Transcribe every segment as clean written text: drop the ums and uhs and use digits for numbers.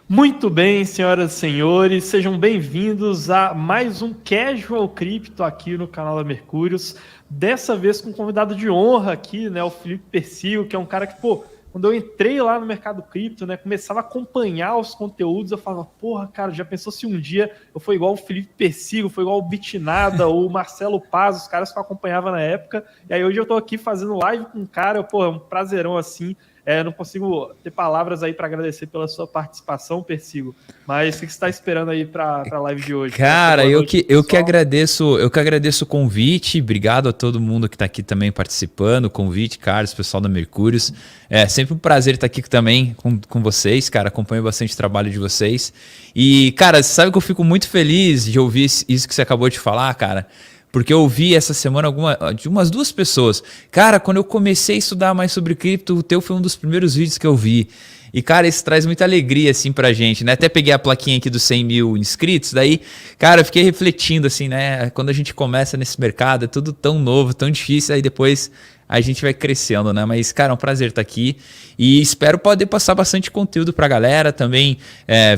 Muito bem, senhoras e senhores, sejam bem-vindos a mais um Casual Crypto aqui no canal da Mercúrios. Dessa vez com um convidado de honra aqui, né, o Felipe Persigo, que é um cara que, quando eu entrei lá no mercado cripto, né, começava a acompanhar os conteúdos, eu falava, porra, cara, já pensou se um dia eu for igual o Felipe Persigo, foi igual o Bitnada ou o Marcelo Paz, os caras que eu acompanhava na época, e aí hoje eu tô aqui fazendo live com um cara, é um prazerão assim. Não consigo ter palavras aí para agradecer pela sua participação, Persigo. Mas o que você está esperando aí para a live de hoje? Cara, eu que agradeço o convite. Obrigado a todo mundo que está aqui também participando. Convite, Carlos, pessoal da Mercúrios. É sempre um prazer estar aqui também com vocês, cara. Acompanho bastante o trabalho de vocês. E, cara, você sabe que eu fico muito feliz de ouvir isso que você acabou de falar, cara. Porque eu ouvi essa semana de umas duas pessoas. Cara, quando eu comecei a estudar mais sobre cripto, o teu foi um dos primeiros vídeos que eu vi. E, cara, isso traz muita alegria, assim, pra gente, né? Até peguei a plaquinha aqui dos 100 mil inscritos, daí, cara, eu fiquei refletindo, assim, né? Quando a gente começa nesse mercado, é tudo tão novo, tão difícil, aí depois a gente vai crescendo, né? Mas, cara, é um prazer estar aqui e espero poder passar bastante conteúdo pra galera, também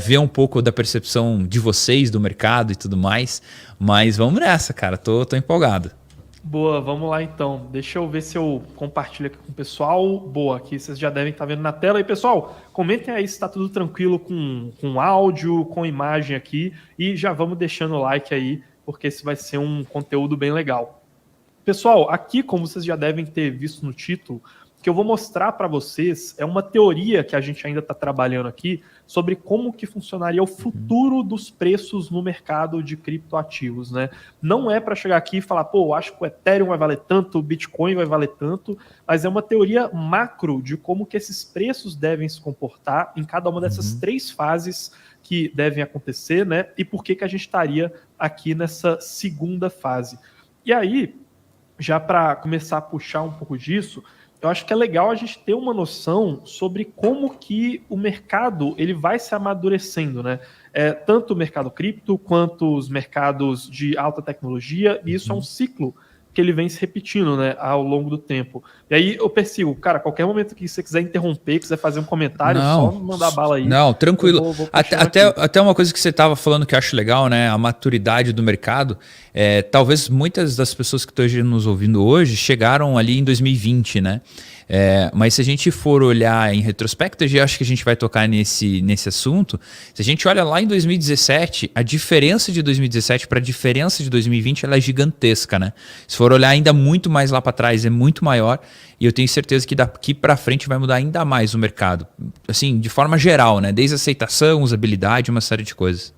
ver um pouco da percepção de vocês, do mercado e tudo mais. Mas vamos nessa, cara, tô empolgado. Boa, vamos lá então. Deixa eu ver se eu compartilho aqui com o pessoal. Boa, aqui vocês já devem estar vendo na tela. E pessoal, comentem aí se está tudo tranquilo com áudio, com imagem aqui. E já vamos deixando o like aí, porque esse vai ser um conteúdo bem legal. Pessoal, aqui, como vocês já devem ter visto no título, o que eu vou mostrar para vocês é uma teoria que a gente ainda está trabalhando aqui sobre como que funcionaria o futuro dos preços no mercado de criptoativos, né? Não é para chegar aqui e falar, eu acho que o Ethereum vai valer tanto, o Bitcoin vai valer tanto, mas é uma teoria macro de como que esses preços devem se comportar em cada uma dessas três fases que devem acontecer, né? E por que a gente estaria aqui nessa segunda fase. E aí, já para começar a puxar um pouco disso, eu acho que é legal a gente ter uma noção sobre como que o mercado ele vai se amadurecendo, né? Tanto o mercado cripto quanto os mercados de alta tecnologia, e isso é um ciclo que ele vem se repetindo, né, ao longo do tempo. E aí eu persigo, cara, qualquer momento que você quiser interromper, quiser fazer um comentário, só mandar bala aí. Não, tranquilo. Até uma coisa que você estava falando que eu acho legal, né, a maturidade do mercado. Talvez muitas das pessoas que estão nos ouvindo hoje chegaram ali em 2020, né? Mas se a gente for olhar em retrospecto, eu acho que a gente vai tocar nesse assunto. Se a gente olha lá em 2017, a diferença de 2017 para a diferença de 2020 ela é gigantesca, né? Se for olhar ainda muito mais lá para trás, é muito maior. E eu tenho certeza que daqui para frente vai mudar ainda mais o mercado. Assim, de forma geral, né? Desde aceitação, usabilidade, uma série de coisas.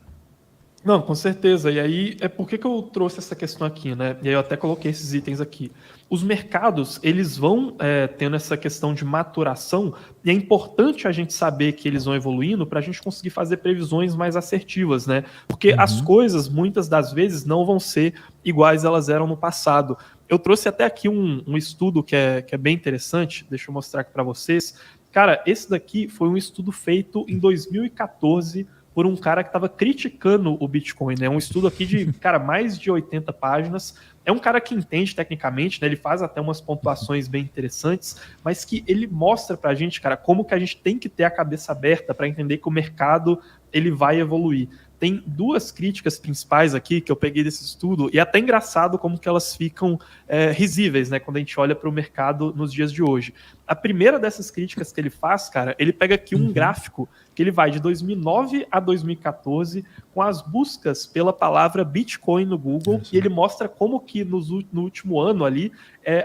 Não, com certeza. E aí, por que eu trouxe essa questão aqui, né? E aí eu até coloquei esses itens aqui. Os mercados, eles vão tendo essa questão de maturação e é importante a gente saber que eles vão evoluindo para a gente conseguir fazer previsões mais assertivas, né? Porque as coisas, muitas das vezes, não vão ser iguais elas eram no passado. Eu trouxe até aqui um estudo que é bem interessante, deixa eu mostrar aqui para vocês. Cara, esse daqui foi um estudo feito em 2014 por um cara que estava criticando o Bitcoin, né? Um estudo aqui de, cara, mais de 80 páginas. É um cara que entende tecnicamente, né? Ele faz até umas pontuações bem interessantes, mas que ele mostra pra gente, cara, como que a gente tem que ter a cabeça aberta para entender que o mercado ele vai evoluir. Tem duas críticas principais aqui que eu peguei desse estudo, e é até engraçado como que elas ficam risíveis, né, quando a gente olha para o mercado nos dias de hoje. A primeira dessas críticas que ele faz, cara, ele pega aqui um gráfico que ele vai de 2009 a 2014 com as buscas pela palavra Bitcoin no Google, e ele mostra como que no último ano ali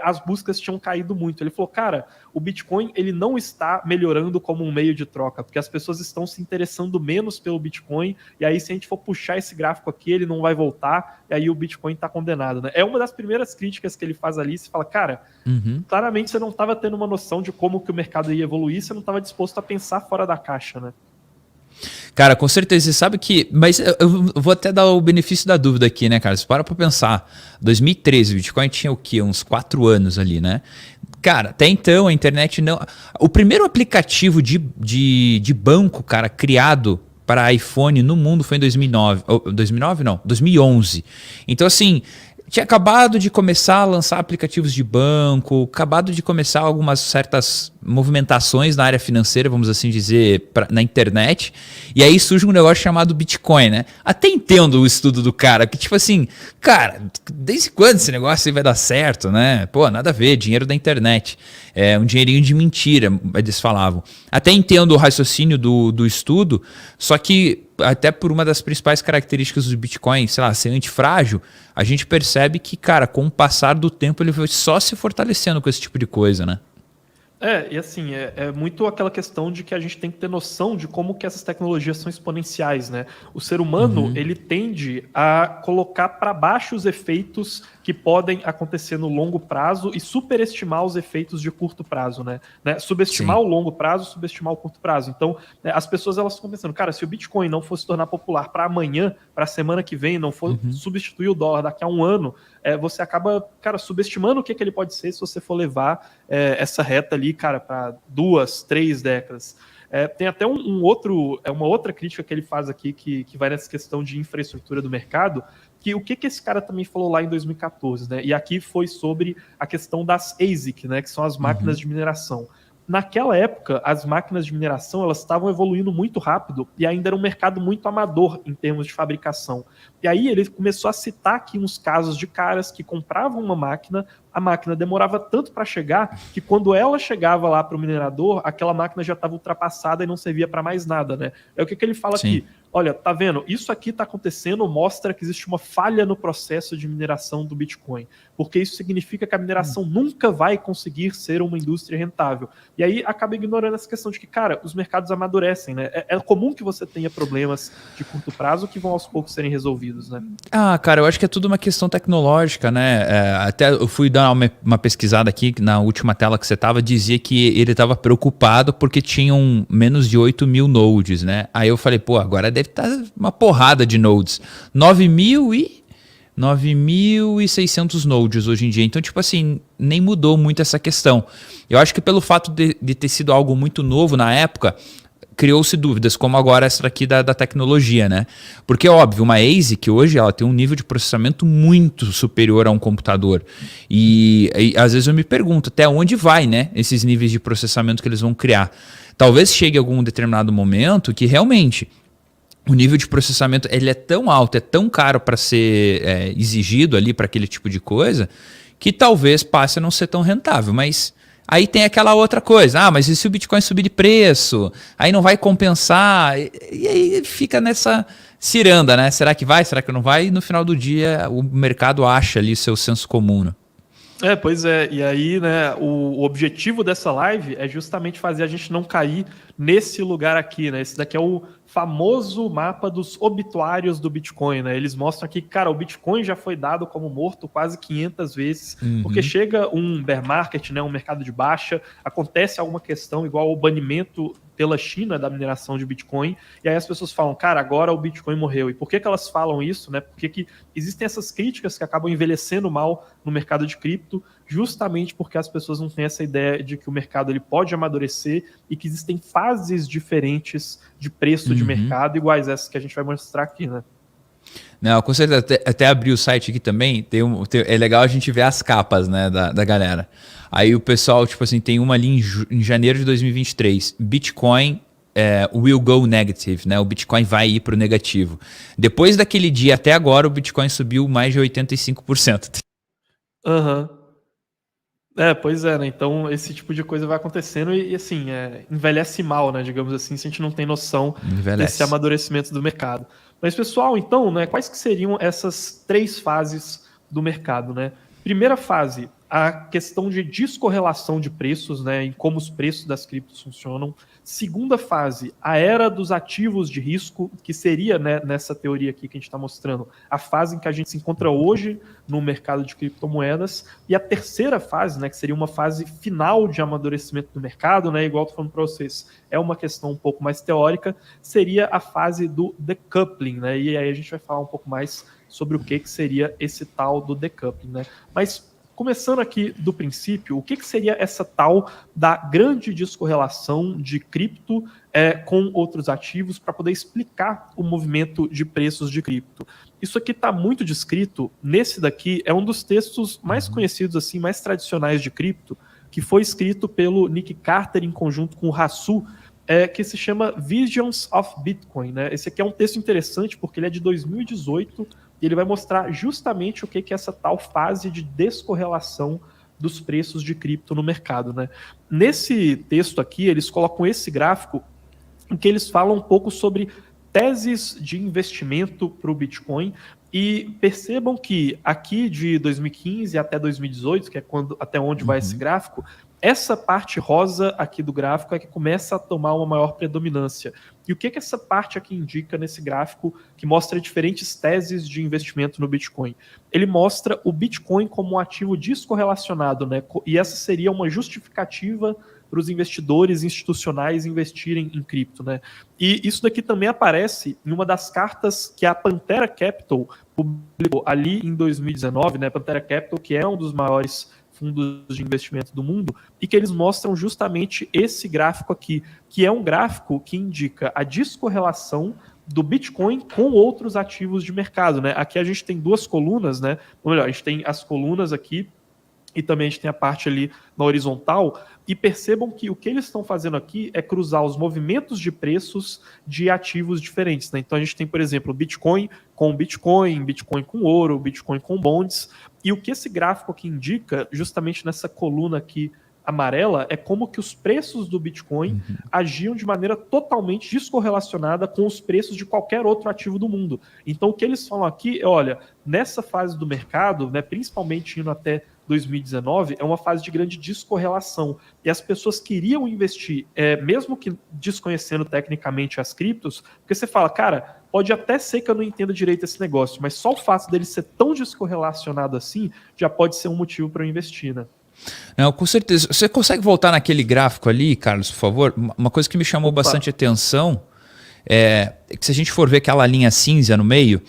as buscas tinham caído muito. Ele falou, cara, o Bitcoin ele não está melhorando como um meio de troca, porque as pessoas estão se interessando menos pelo Bitcoin, e aí se a gente for puxar esse gráfico aqui, ele não vai voltar, e aí o Bitcoin está condenado, né? É uma das primeiras críticas que ele faz ali, você fala, cara, claramente você não estava tendo uma noção de como que o mercado ia evoluir, você não estava disposto a pensar fora da caixa, né? Cara, com certeza, você sabe que... Mas eu vou até dar o benefício da dúvida aqui, né, cara? Você para pra pensar. 2013, o Bitcoin tinha o quê? Uns 4 anos ali, né? Cara, até então a internet não... O primeiro aplicativo de banco, cara, criado para iPhone no mundo foi em 2009. 2009 não, 2011. Então, assim... Tinha acabado de começar a lançar aplicativos de banco, acabado de começar algumas certas movimentações na área financeira, vamos assim dizer, na internet. E aí surge um negócio chamado Bitcoin, né? Até entendo o estudo do cara, que tipo assim, cara, desde quando esse negócio aí vai dar certo, né? Pô, nada a ver, dinheiro da internet. É um dinheirinho de mentira, eles falavam. Até entendo o raciocínio do estudo, só que até por uma das principais características do Bitcoin, sei lá, ser antifrágil, a gente percebe que, cara, com o passar do tempo ele vai só se fortalecendo com esse tipo de coisa, né? E assim, é muito aquela questão de que a gente tem que ter noção de como que essas tecnologias são exponenciais, né? O ser humano, ele tende a colocar para baixo os efeitos que podem acontecer no longo prazo e superestimar os efeitos de curto prazo, né? Subestimar Sim. o longo prazo, subestimar o curto prazo. Então, né, as pessoas elas ficam pensando, cara, se o Bitcoin não for se tornar popular para amanhã, para a semana que vem, não for substituir o dólar daqui a um ano, você acaba, cara, subestimando o que ele pode ser se você for levar essa reta ali, cara, para 2, 3 décadas. Tem até uma outra crítica que ele faz aqui que vai nessa questão de infraestrutura do mercado, que o que esse cara também falou lá em 2014, né? E aqui foi sobre a questão das ASIC, né? Que são as máquinas de mineração. Naquela época, as máquinas de mineração elas estavam evoluindo muito rápido e ainda era um mercado muito amador em termos de fabricação. E aí ele começou a citar aqui uns casos de caras que compravam uma máquina, a máquina demorava tanto para chegar que quando ela chegava lá para o minerador, aquela máquina já estava ultrapassada e não servia para mais nada, né? É o que ele fala aqui. Olha, tá vendo? Isso aqui está acontecendo, mostra que existe uma falha no processo de mineração do Bitcoin, porque isso significa que a mineração nunca vai conseguir ser uma indústria rentável. E aí acaba ignorando essa questão de que, cara, os mercados amadurecem, né? É comum que você tenha problemas de curto prazo que vão aos poucos serem resolvidos, né? Ah, cara, eu acho que é tudo uma questão tecnológica, né? Até eu fui dar uma pesquisada aqui, na última tela que você tava, dizia que ele estava preocupado porque tinham menos de 8 mil nodes, né? Aí eu falei, pô, agora deve estar uma porrada de nodes. 9.600 nodes hoje em dia. Então, tipo assim, nem mudou muito essa questão. Eu acho que pelo fato de ter sido algo muito novo na época, criou-se dúvidas, como agora essa aqui da tecnologia, né? Porque, óbvio, uma ASIC hoje ela tem um nível de processamento muito superior a um computador. E às vezes eu me pergunto até onde vai, né? Esses níveis de processamento que eles vão criar. Talvez chegue algum determinado momento que realmente o nível de processamento ele é tão alto, é tão caro para ser exigido ali para aquele tipo de coisa, que talvez passe a não ser tão rentável. Mas aí tem aquela outra coisa, mas e se o Bitcoin subir de preço? Aí não vai compensar, e aí fica nessa ciranda, né? Será que vai, será que não vai? E no final do dia o mercado acha ali o seu senso comum, né? Pois é, e aí, né, o objetivo dessa live é justamente fazer a gente não cair nesse lugar aqui, né? Esse daqui é o famoso mapa dos obituários do Bitcoin, né? Eles mostram aqui que, cara, o Bitcoin já foi dado como morto quase 500 vezes, porque chega um bear market, né, um mercado de baixa, acontece alguma questão igual o banimento pela China da mineração de Bitcoin, e aí as pessoas falam, cara, agora o Bitcoin morreu. E por que elas falam isso, né? Porque que existem essas críticas que acabam envelhecendo mal no mercado de cripto, justamente porque as pessoas não têm essa ideia de que o mercado ele pode amadurecer e que existem fases diferentes de preço de mercado, iguais essas que a gente vai mostrar aqui, né? Não, com certeza. Até abrir o site aqui também, é legal a gente ver as capas, né, da galera. Aí o pessoal, tipo assim, tem uma ali em janeiro de 2023. Bitcoin will go negative, né? O Bitcoin vai ir para o negativo. Depois daquele dia até agora, o Bitcoin subiu mais de 85%. Aham. Pois é, né? Então esse tipo de coisa vai acontecendo e assim, envelhece mal, né? Digamos assim, se a gente não tem noção desse Envelhece. amadurecimento do mercado. Mas, pessoal, então, né, quais que seriam essas três fases do mercado, né? Primeira fase, a questão de descorrelação de preços, né, em como os preços das criptos funcionam. Segunda fase, a era dos ativos de risco, que seria, né, nessa teoria aqui que a gente está mostrando, a fase em que a gente se encontra hoje no mercado de criptomoedas. E a terceira fase, né, que seria uma fase final de amadurecimento do mercado, né, igual eu tô falando para vocês, é uma questão um pouco mais teórica, seria a fase do decoupling, né? E aí a gente vai falar um pouco mais sobre o que seria esse tal do decoupling, né? Mas começando aqui do princípio, o que seria essa tal da grande descorrelação de cripto com outros ativos para poder explicar o movimento de preços de cripto? Isso aqui está muito descrito nesse daqui, é um dos textos mais conhecidos, assim, mais tradicionais de cripto, que foi escrito pelo Nick Carter em conjunto com o Hasu, que se chama Visions of Bitcoin, né? Esse aqui é um texto interessante porque ele é de 2018 e ele vai mostrar justamente o que é essa tal fase de descorrelação dos preços de cripto no mercado, né? Nesse texto aqui, eles colocam esse gráfico em que eles falam um pouco sobre teses de investimento para o Bitcoin e percebam que aqui de 2015 até 2018, que é até onde vai esse gráfico, essa parte rosa aqui do gráfico é que começa a tomar uma maior predominância. E o que essa parte aqui indica nesse gráfico que mostra diferentes teses de investimento no Bitcoin? Ele mostra o Bitcoin como um ativo descorrelacionado, né? E essa seria uma justificativa para os investidores institucionais investirem em cripto, né? E isso daqui também aparece em uma das cartas que a Pantera Capital publicou ali em 2019, né? Pantera Capital, que é um dos maiores fundos de investimento do mundo, e que eles mostram justamente esse gráfico aqui, que é um gráfico que indica a descorrelação do Bitcoin com outros ativos de mercado, né? Aqui a gente tem duas colunas, né? Ou melhor, a gente tem as colunas aqui e também a gente tem a parte ali na horizontal, e percebam que o que eles estão fazendo aqui é cruzar os movimentos de preços de ativos diferentes, né? Então a gente tem, por exemplo, Bitcoin com Bitcoin, Bitcoin com ouro, Bitcoin com bonds, e o que esse gráfico aqui indica, justamente nessa coluna aqui amarela, é como que os preços do Bitcoin agiam de maneira totalmente descorrelacionada com os preços de qualquer outro ativo do mundo. Então o que eles falam aqui é, olha, nessa fase do mercado, né, principalmente indo até 2019, é uma fase de grande descorrelação. E as pessoas queriam investir, mesmo que desconhecendo tecnicamente as criptos, porque você fala, cara, pode até ser que eu não entenda direito esse negócio, mas só o fato dele ser tão descorrelacionado assim já pode ser um motivo para eu investir, né? Não, com certeza. Você consegue voltar naquele gráfico ali, Carlos, por favor? Uma coisa que me chamou bastante atenção é que se a gente for ver aquela linha cinza no meio,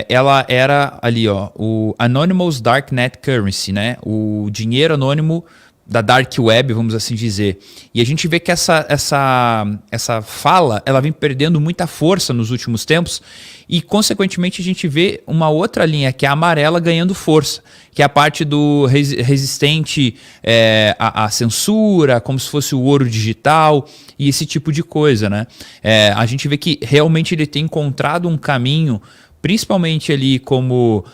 ela era ali, ó, o Anonymous Darknet Currency, né? O dinheiro anônimo da Dark Web, vamos assim dizer. E a gente vê que essa fala, ela vem perdendo muita força nos últimos tempos e, consequentemente, a gente vê uma outra linha, que é a amarela, ganhando força, que é a parte do resistente à censura, como se fosse o ouro digital e esse tipo de coisa, né? A gente vê que realmente ele tem encontrado um caminho, principalmente ali como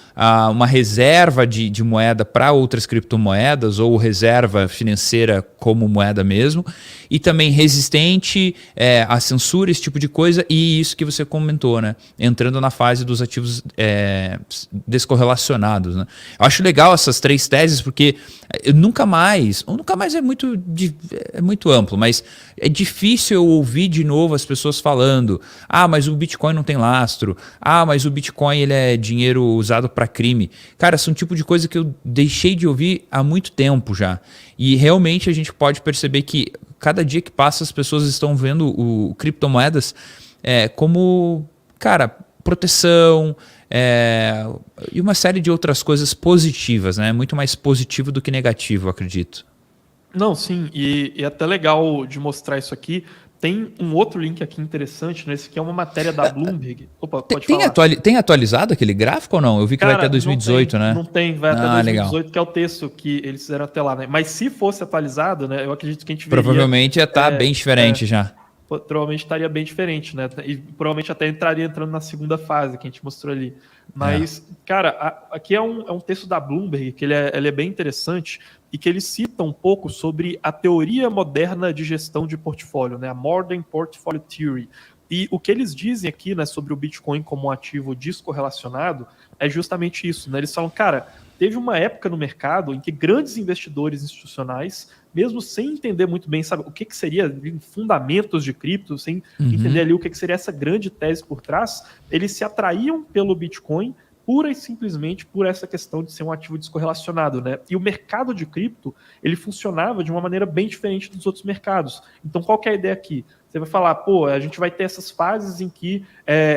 uma reserva de moeda para outras criptomoedas ou reserva financeira como moeda mesmo, e também resistente à censura, esse tipo de coisa, e isso que você comentou, né? Entrando na fase dos ativos descorrelacionados, né? Eu acho legal essas três teses porque nunca mais é muito amplo, mas é difícil eu ouvir de novo as pessoas falando, mas o Bitcoin não tem lastro, mas o Bitcoin ele é dinheiro usado para crime. Cara, esse é um tipo de coisa que eu deixei de ouvir há muito tempo já. E realmente a gente pode perceber que cada dia que passa as pessoas estão vendo o criptomoedas como, cara, proteção e uma série de outras coisas positivas, né? Muito mais positivo do que negativo, eu acredito. Não, sim, e é até legal de mostrar isso aqui. Tem um outro link aqui interessante, né? Esse aqui é uma matéria da Bloomberg. Opa, pode falar. Tem atualizado aquele gráfico ou não? Eu vi que vai até 2018, né? Não tem, vai até 2018, legal. que é o texto que eles fizeram até lá, né? Mas se fosse atualizado, né? Eu acredito que a gente veria... Provavelmente ia estar bem diferente já. provavelmente estaria bem diferente, né? E provavelmente até entrando na segunda fase que a gente mostrou ali. Mas, cara, aqui é um texto da Bloomberg que ele é bem interessante e que ele cita um pouco sobre a teoria moderna de gestão de portfólio, né? A Modern Portfolio Theory. E o que eles dizem aqui, né, sobre o Bitcoin como um ativo descorrelacionado é justamente isso, né? Eles falam, cara, teve uma época no mercado em que grandes investidores institucionais, mesmo sem entender muito bem, sabe, o que seria fundamentos de cripto, sem entender ali o que seria essa grande tese por trás, eles se atraíam pelo Bitcoin pura e simplesmente por essa questão de ser um ativo descorrelacionado, né? E o mercado de cripto, ele funcionava de uma maneira bem diferente dos outros mercados. Então, qual que é a ideia aqui? Você vai falar, pô, a gente vai ter essas fases em que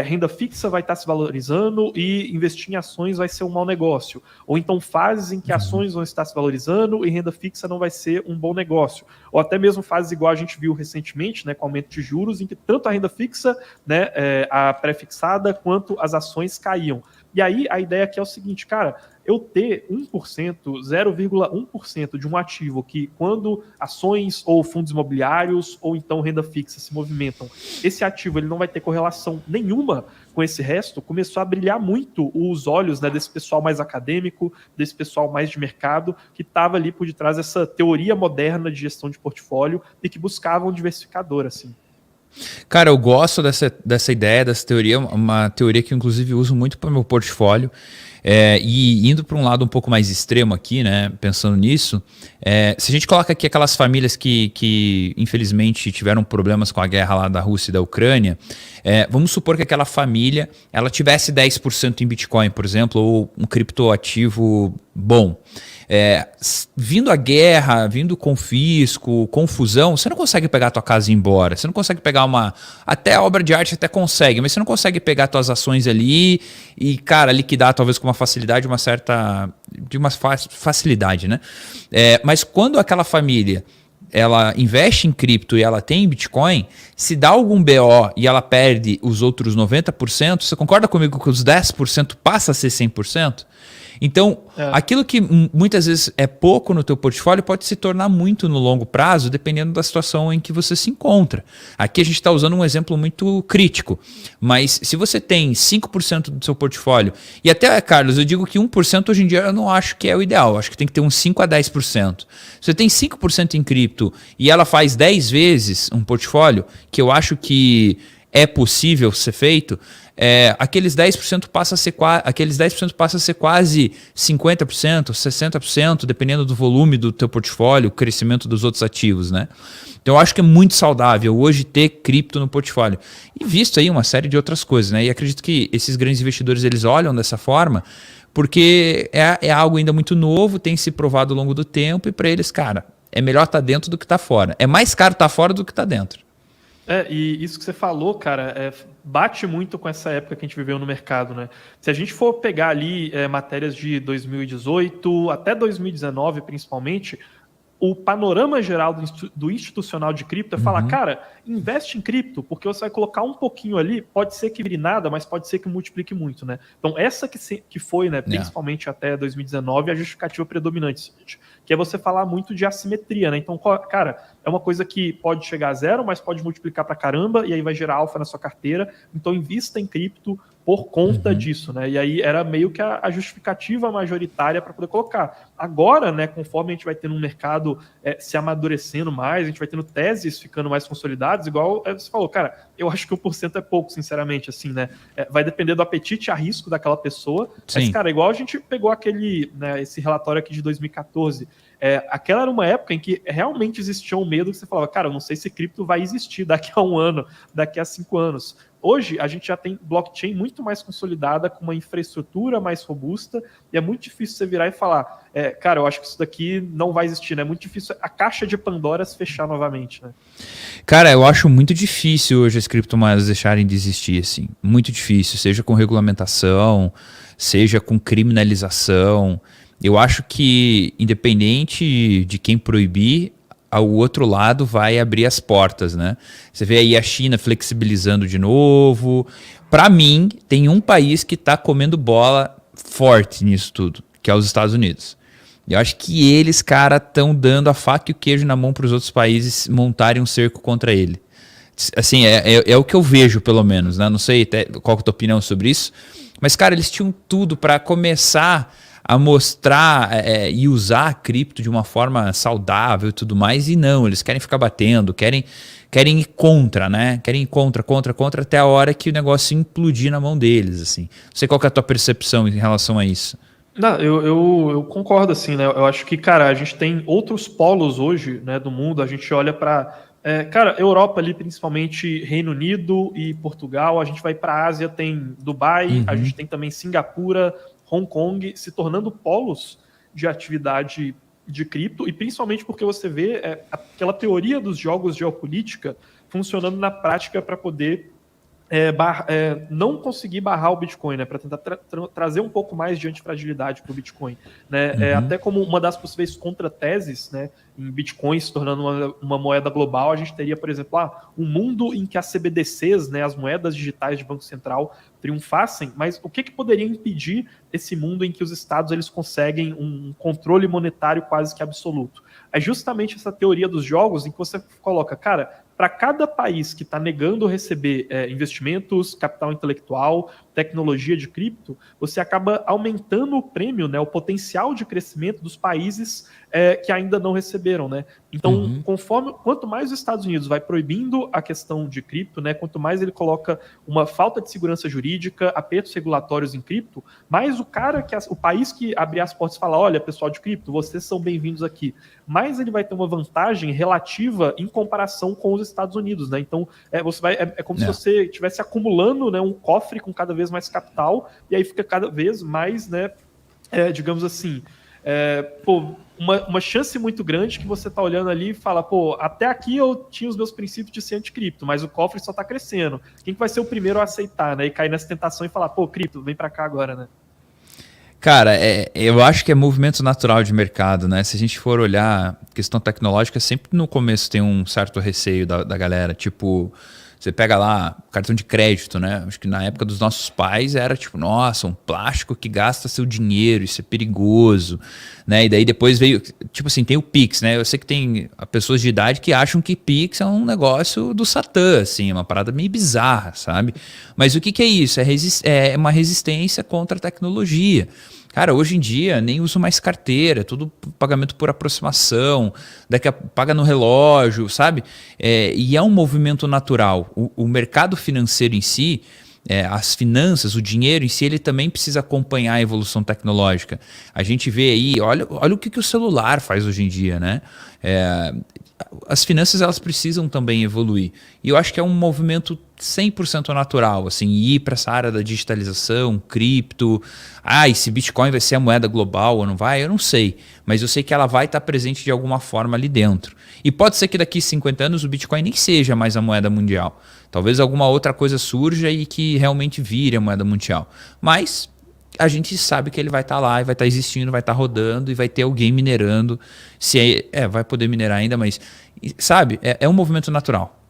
renda fixa vai estar se valorizando e investir em ações vai ser um mau negócio. Ou então fases em que ações vão estar se valorizando e renda fixa não vai ser um bom negócio. Ou até mesmo fases igual a gente viu recentemente, né, com aumento de juros, em que tanto a renda fixa, né, a pré-fixada, quanto as ações caíam. E aí a ideia aqui é o seguinte, cara, eu ter 1%, 0,1% de um ativo que quando ações ou fundos imobiliários ou então renda fixa se movimentam, esse ativo ele não vai ter correlação nenhuma com esse resto, começou a brilhar muito os olhos, né, desse pessoal mais acadêmico, desse pessoal mais de mercado, que estava ali por detrás dessa teoria moderna de gestão de portfólio e que buscava um diversificador, assim. Cara, eu gosto dessa ideia, dessa teoria, uma teoria que eu inclusive uso muito para o meu portfólio. E indo para um lado um pouco mais extremo aqui, né, pensando nisso, se a gente coloca aqui aquelas famílias que infelizmente tiveram problemas com a guerra lá da Rússia e da Ucrânia, vamos supor que aquela família ela tivesse 10% em Bitcoin, por exemplo, ou um criptoativo bom. Vindo a guerra, vindo confisco, confusão, você não consegue pegar a tua casa e ir embora. Você não consegue pegar até a obra de arte até consegue, mas você não consegue pegar as tuas ações ali e, cara, liquidar talvez com uma facilidade, facilidade, né? Mas quando aquela família ela investe em cripto e ela tem Bitcoin, se dá algum BO e ela perde os outros 90%, você concorda comigo que os 10% passa a ser 100%? Então, aquilo que muitas vezes é pouco no teu portfólio pode se tornar muito no longo prazo, dependendo da situação em que você se encontra. Aqui a gente está usando um exemplo muito crítico, mas se você tem 5% do seu portfólio, e até, Carlos, eu digo que 1% hoje em dia eu não acho que é o ideal, eu acho que tem que ter uns 5 a 10%. Se você tem 5% em cripto e ela faz 10 vezes um portfólio, que eu acho que é possível ser feito, aqueles 10% passa a ser quase 50%, 60%, dependendo do volume do teu portfólio, o crescimento dos outros ativos, né? Então eu acho que é muito saudável hoje ter cripto no portfólio. E visto aí uma série de outras coisas, né? E acredito que esses grandes investidores eles olham dessa forma porque é algo ainda muito novo, tem se provado ao longo do tempo e para eles, cara, é melhor estar dentro do que estar fora. É mais caro estar fora do que estar dentro. E isso que você falou, cara, bate muito com essa época que a gente viveu no mercado, né? Se a gente for pegar ali matérias de 2018 até 2019, principalmente, o panorama geral do institucional de cripto é falar, cara, investe em cripto, porque você vai colocar um pouquinho ali, pode ser que vire nada, mas pode ser que multiplique muito, né? Então, essa que foi, né, principalmente até 2019, a justificativa predominante, que é você falar muito de assimetria, né? Então, cara, é uma coisa que pode chegar a zero, mas pode multiplicar pra caramba, e aí vai gerar alfa na sua carteira. Então, invista em cripto por conta disso, né? E aí era meio que a justificativa majoritária para poder colocar. Agora, né, conforme a gente vai tendo um mercado se amadurecendo mais, a gente vai tendo teses ficando mais consolidadas, igual você falou, cara, eu acho que 1% é pouco, sinceramente, assim, né? Vai depender do apetite a risco daquela pessoa. Sim. Mas, cara, igual a gente pegou né, esse relatório aqui de 2014, aquela era uma época em que realmente existia um medo que você falava, cara, eu não sei se cripto vai existir daqui a 1 ano, daqui a 5 anos. Hoje, a gente já tem blockchain muito mais consolidada, com uma infraestrutura mais robusta, e é muito difícil você virar e falar, cara, eu acho que isso daqui não vai existir, né? É muito difícil a caixa de Pandora se fechar novamente, né? Cara, eu acho muito difícil hoje as criptomoedas deixarem de existir, assim. Muito difícil, seja com regulamentação, seja com criminalização. Eu acho que, independente de quem proibir, o outro lado vai abrir as portas, né? Você vê aí a China flexibilizando de novo. Para mim, tem um país que está comendo bola forte nisso tudo, que é os Estados Unidos. Eu acho que eles, cara, estão dando a faca e o queijo na mão para os outros países montarem um cerco contra ele. Assim, é o que eu vejo, pelo menos, né? Não sei até qual que é a tua opinião sobre isso, mas, cara, eles tinham tudo para começar a mostrar e usar a cripto de uma forma saudável e tudo mais, e não, eles querem ficar batendo, querem ir contra, né? Querem ir contra, até a hora que o negócio implodir na mão deles, assim. Não sei qual que é a tua percepção em relação a isso. Não, eu concordo, assim, né? Eu acho que, cara, a gente tem outros polos hoje, né, do mundo. A gente olha para, cara, Europa ali, principalmente Reino Unido e Portugal. A gente vai para a Ásia, tem Dubai, a gente tem também Singapura, Hong Kong, se tornando polos de atividade de cripto, e principalmente porque você vê aquela teoria dos jogos de geopolítica funcionando na prática para poder não conseguir barrar o Bitcoin, né, para tentar trazer um pouco mais de antifragilidade para o Bitcoin, né, até como uma das possíveis contrateses, né, em Bitcoin se tornando uma moeda global, a gente teria, por exemplo, um mundo em que as CBDCs, né, as moedas digitais de Banco Central, triunfassem, mas o que poderia impedir esse mundo em que os estados eles conseguem um controle monetário quase que absoluto? É justamente essa teoria dos jogos em que você coloca, cara, para cada país que está negando receber investimentos, capital intelectual, tecnologia de cripto, você acaba aumentando o prêmio, né, o potencial de crescimento dos países que ainda não receberam, né? Então, quanto mais os Estados Unidos vai proibindo a questão de cripto, né, quanto mais ele coloca uma falta de segurança jurídica, apertos regulatórios em cripto, mais o país que abrir as portas e falar, olha, pessoal de cripto, vocês são bem-vindos aqui, mais ele vai ter uma vantagem relativa em comparação com os Estados Unidos, né? Então, é como se você estivesse acumulando, né, um cofre com cada vez mais capital, e aí fica cada vez mais, né, digamos assim, uma chance muito grande que você tá olhando ali e fala, pô, até aqui eu tinha os meus princípios de ser anticripto, mas o cofre só tá crescendo. Quem que vai ser o primeiro a aceitar, né? E cair nessa tentação e falar, pô, cripto, vem para cá agora, né? Cara, eu acho que é movimento natural de mercado, né? Se a gente for olhar questão tecnológica, sempre no começo tem um certo receio da galera. Tipo, você pega lá cartão de crédito, né? Acho que na época dos nossos pais era tipo, nossa, um plástico que gasta seu dinheiro, isso é perigoso, né? E daí depois veio, tipo assim, tem o Pix, né? Eu sei que tem pessoas de idade que acham que Pix é um negócio do Satã, assim, uma parada meio bizarra, sabe? Mas o que é isso? É uma resistência contra a tecnologia. Cara, hoje em dia nem uso mais carteira, tudo pagamento por aproximação, paga no relógio, sabe? E é um movimento natural. O mercado financeiro em si, as finanças, o dinheiro em si, ele também precisa acompanhar a evolução tecnológica. A gente vê aí, olha o que o celular faz hoje em dia, né? As finanças elas precisam também evoluir. E eu acho que é um movimento 100% natural, assim, ir para essa área da digitalização, cripto. E se Bitcoin vai ser a moeda global ou não vai, eu não sei. Mas eu sei que ela vai estar presente de alguma forma ali dentro. E pode ser que daqui 50 anos o Bitcoin nem seja mais a moeda mundial. Talvez alguma outra coisa surja e que realmente vire a moeda mundial. Mas a gente sabe que ele vai estar lá e vai estar existindo, vai estar rodando e vai ter alguém minerando. Vai poder minerar ainda, mas sabe, é um movimento natural.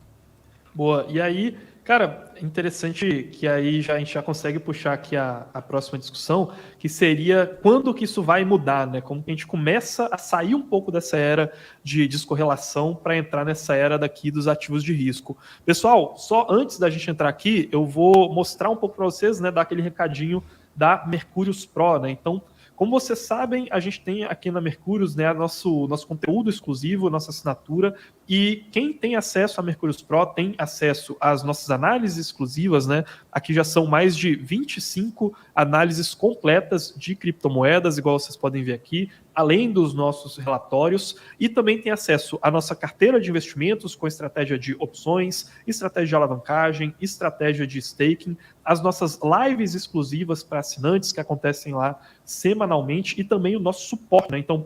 Boa. E aí, cara, interessante que aí a gente já consegue puxar aqui a próxima discussão, que seria quando que isso vai mudar, né? Como que a gente começa a sair um pouco dessa era de descorrelação para entrar nessa era daqui dos ativos de risco. Pessoal, só antes da gente entrar aqui, eu vou mostrar um pouco para vocês, né, dar aquele recadinho da Mercúrios Pro, né? Então, como vocês sabem, a gente tem aqui na Mercúrios, né, nosso conteúdo exclusivo, nossa assinatura, e quem tem acesso a Mercúrios Pro tem acesso às nossas análises exclusivas, né? Aqui já são mais de 25 análises completas de criptomoedas, igual vocês podem ver aqui, além dos nossos relatórios, e também tem acesso à nossa carteira de investimentos com estratégia de opções, estratégia de alavancagem, estratégia de staking, as nossas lives exclusivas para assinantes que acontecem lá semanalmente e também o nosso suporte, né? Então,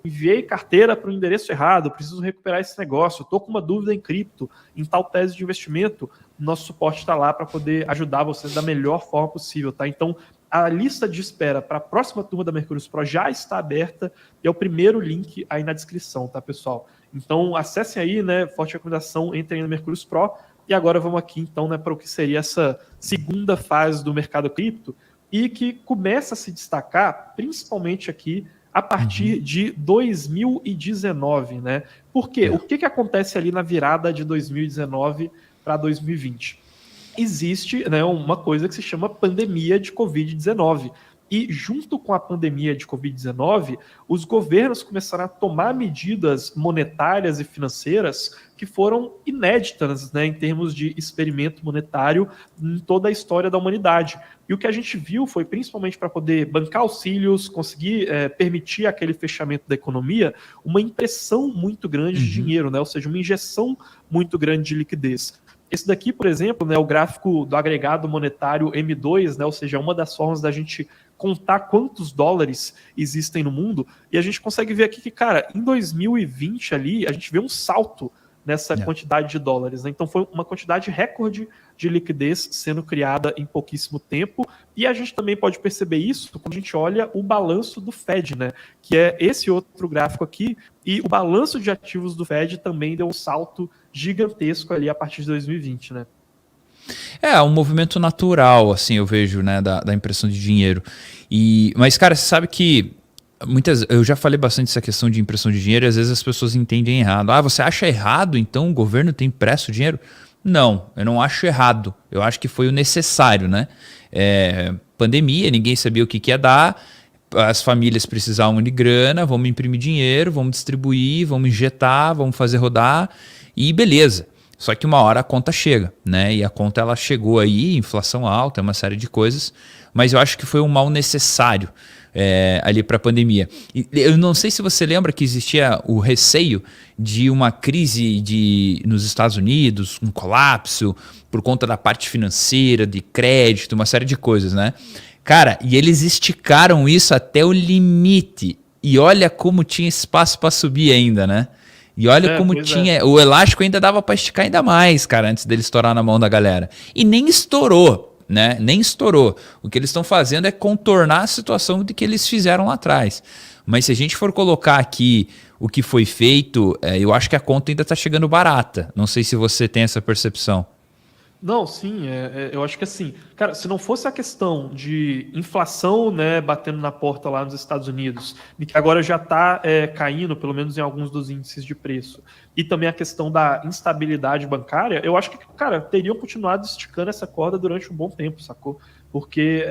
enviei carteira para o endereço errado, preciso recuperar esse negócio, estou com uma dúvida em cripto, em tal tese de investimento, nosso suporte está lá para poder ajudar vocês da melhor forma possível, tá? Então, a lista de espera para a próxima turma da Mercúrios Pro já está aberta e é o primeiro link aí na descrição, tá, pessoal? Então, acessem aí, né? Forte recomendação, entrem no Mercúrios Pro. E agora vamos aqui, então, né, para o que seria essa segunda fase do mercado cripto e que começa a se destacar, principalmente aqui, a partir de 2019, né? Por quê? O que acontece ali na virada de 2019 para 2020. Existe, né, uma coisa que se chama pandemia de Covid-19. E junto com a pandemia de Covid-19, os governos começaram a tomar medidas monetárias e financeiras que foram inéditas, né, em termos de experimento monetário em toda a história da humanidade. E o que a gente viu foi, principalmente para poder bancar auxílios, conseguir permitir aquele fechamento da economia, uma impressão muito grande de dinheiro, né, ou seja, uma injeção muito grande de liquidez. Esse daqui, por exemplo, né, o gráfico do agregado monetário M2, né, ou seja, uma das formas da gente contar quantos dólares existem no mundo, e a gente consegue ver aqui que, cara, em 2020 ali, a gente vê um salto nessa quantidade de dólares, né? Então foi uma quantidade recorde de liquidez sendo criada em pouquíssimo tempo, e a gente também pode perceber isso quando a gente olha o balanço do Fed, né? Que é esse outro gráfico aqui, e o balanço de ativos do Fed também deu um salto gigantesco ali a partir de 2020, né? É um movimento natural, assim, eu vejo, né, da impressão de dinheiro. Mas, cara, você sabe que eu já falei bastante dessa questão de impressão de dinheiro e às vezes as pessoas entendem errado. Ah, você acha errado, então o governo tem impresso dinheiro? Não, eu não acho errado. Eu acho que foi o necessário, né? Pandemia, ninguém sabia o que ia dar, as famílias precisavam de grana, vamos imprimir dinheiro, vamos distribuir, vamos injetar, vamos fazer rodar e beleza. Só que uma hora a conta chega, né? E a conta ela chegou aí, inflação alta, uma série de coisas, mas eu acho que foi um mal necessário ali para a pandemia. E eu não sei se você lembra que existia o receio de uma crise nos Estados Unidos, um colapso por conta da parte financeira, de crédito, uma série de coisas, né? Cara, e eles esticaram isso até o limite. E olha como tinha espaço para subir ainda, né? E olha como tinha... O elástico ainda dava para esticar ainda mais, cara, antes dele estourar na mão da galera. E nem estourou, né? Nem estourou. O que eles estão fazendo é contornar a situação de que eles fizeram lá atrás. Mas se a gente for colocar aqui o que foi feito, eu acho que a conta ainda está chegando barata. Não sei se você tem essa percepção. Não, sim, eu acho que assim, cara, se não fosse a questão de inflação, né, batendo na porta lá nos Estados Unidos, e que agora já está caindo, pelo menos em alguns dos índices de preço, e também a questão da instabilidade bancária, eu acho que, cara, teriam continuado esticando essa corda durante um bom tempo, sacou? Porque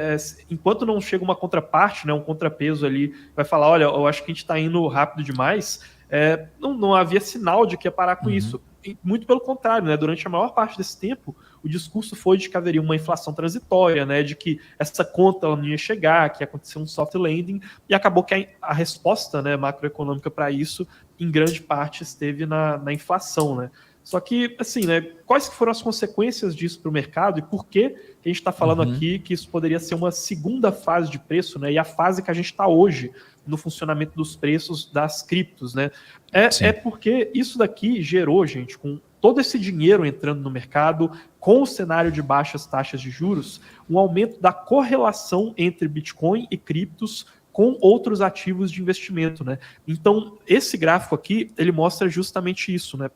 enquanto não chega uma contraparte, né, um contrapeso ali, vai falar, olha, eu acho que a gente está indo rápido demais, não havia sinal de que ia parar com isso. Muito pelo contrário, né? Durante a maior parte desse tempo, o discurso foi de que haveria uma inflação transitória, né? De que essa conta ela não ia chegar, que ia acontecer um soft landing, e acabou que a resposta, né, macroeconômica para isso, em grande parte, esteve na inflação, né? Só que, assim, né, quais foram as consequências disso para o mercado e por que a gente está falando aqui que isso poderia ser uma segunda fase de preço, né? E a fase que a gente está hoje no funcionamento dos preços das criptos, né? É porque isso daqui gerou, gente, com todo esse dinheiro entrando no mercado, com o cenário de baixas taxas de juros, um aumento da correlação entre Bitcoin e criptos com outros ativos de investimento, né? Então, esse gráfico aqui, ele mostra justamente isso, né?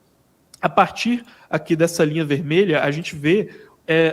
A partir aqui dessa linha vermelha, a gente vê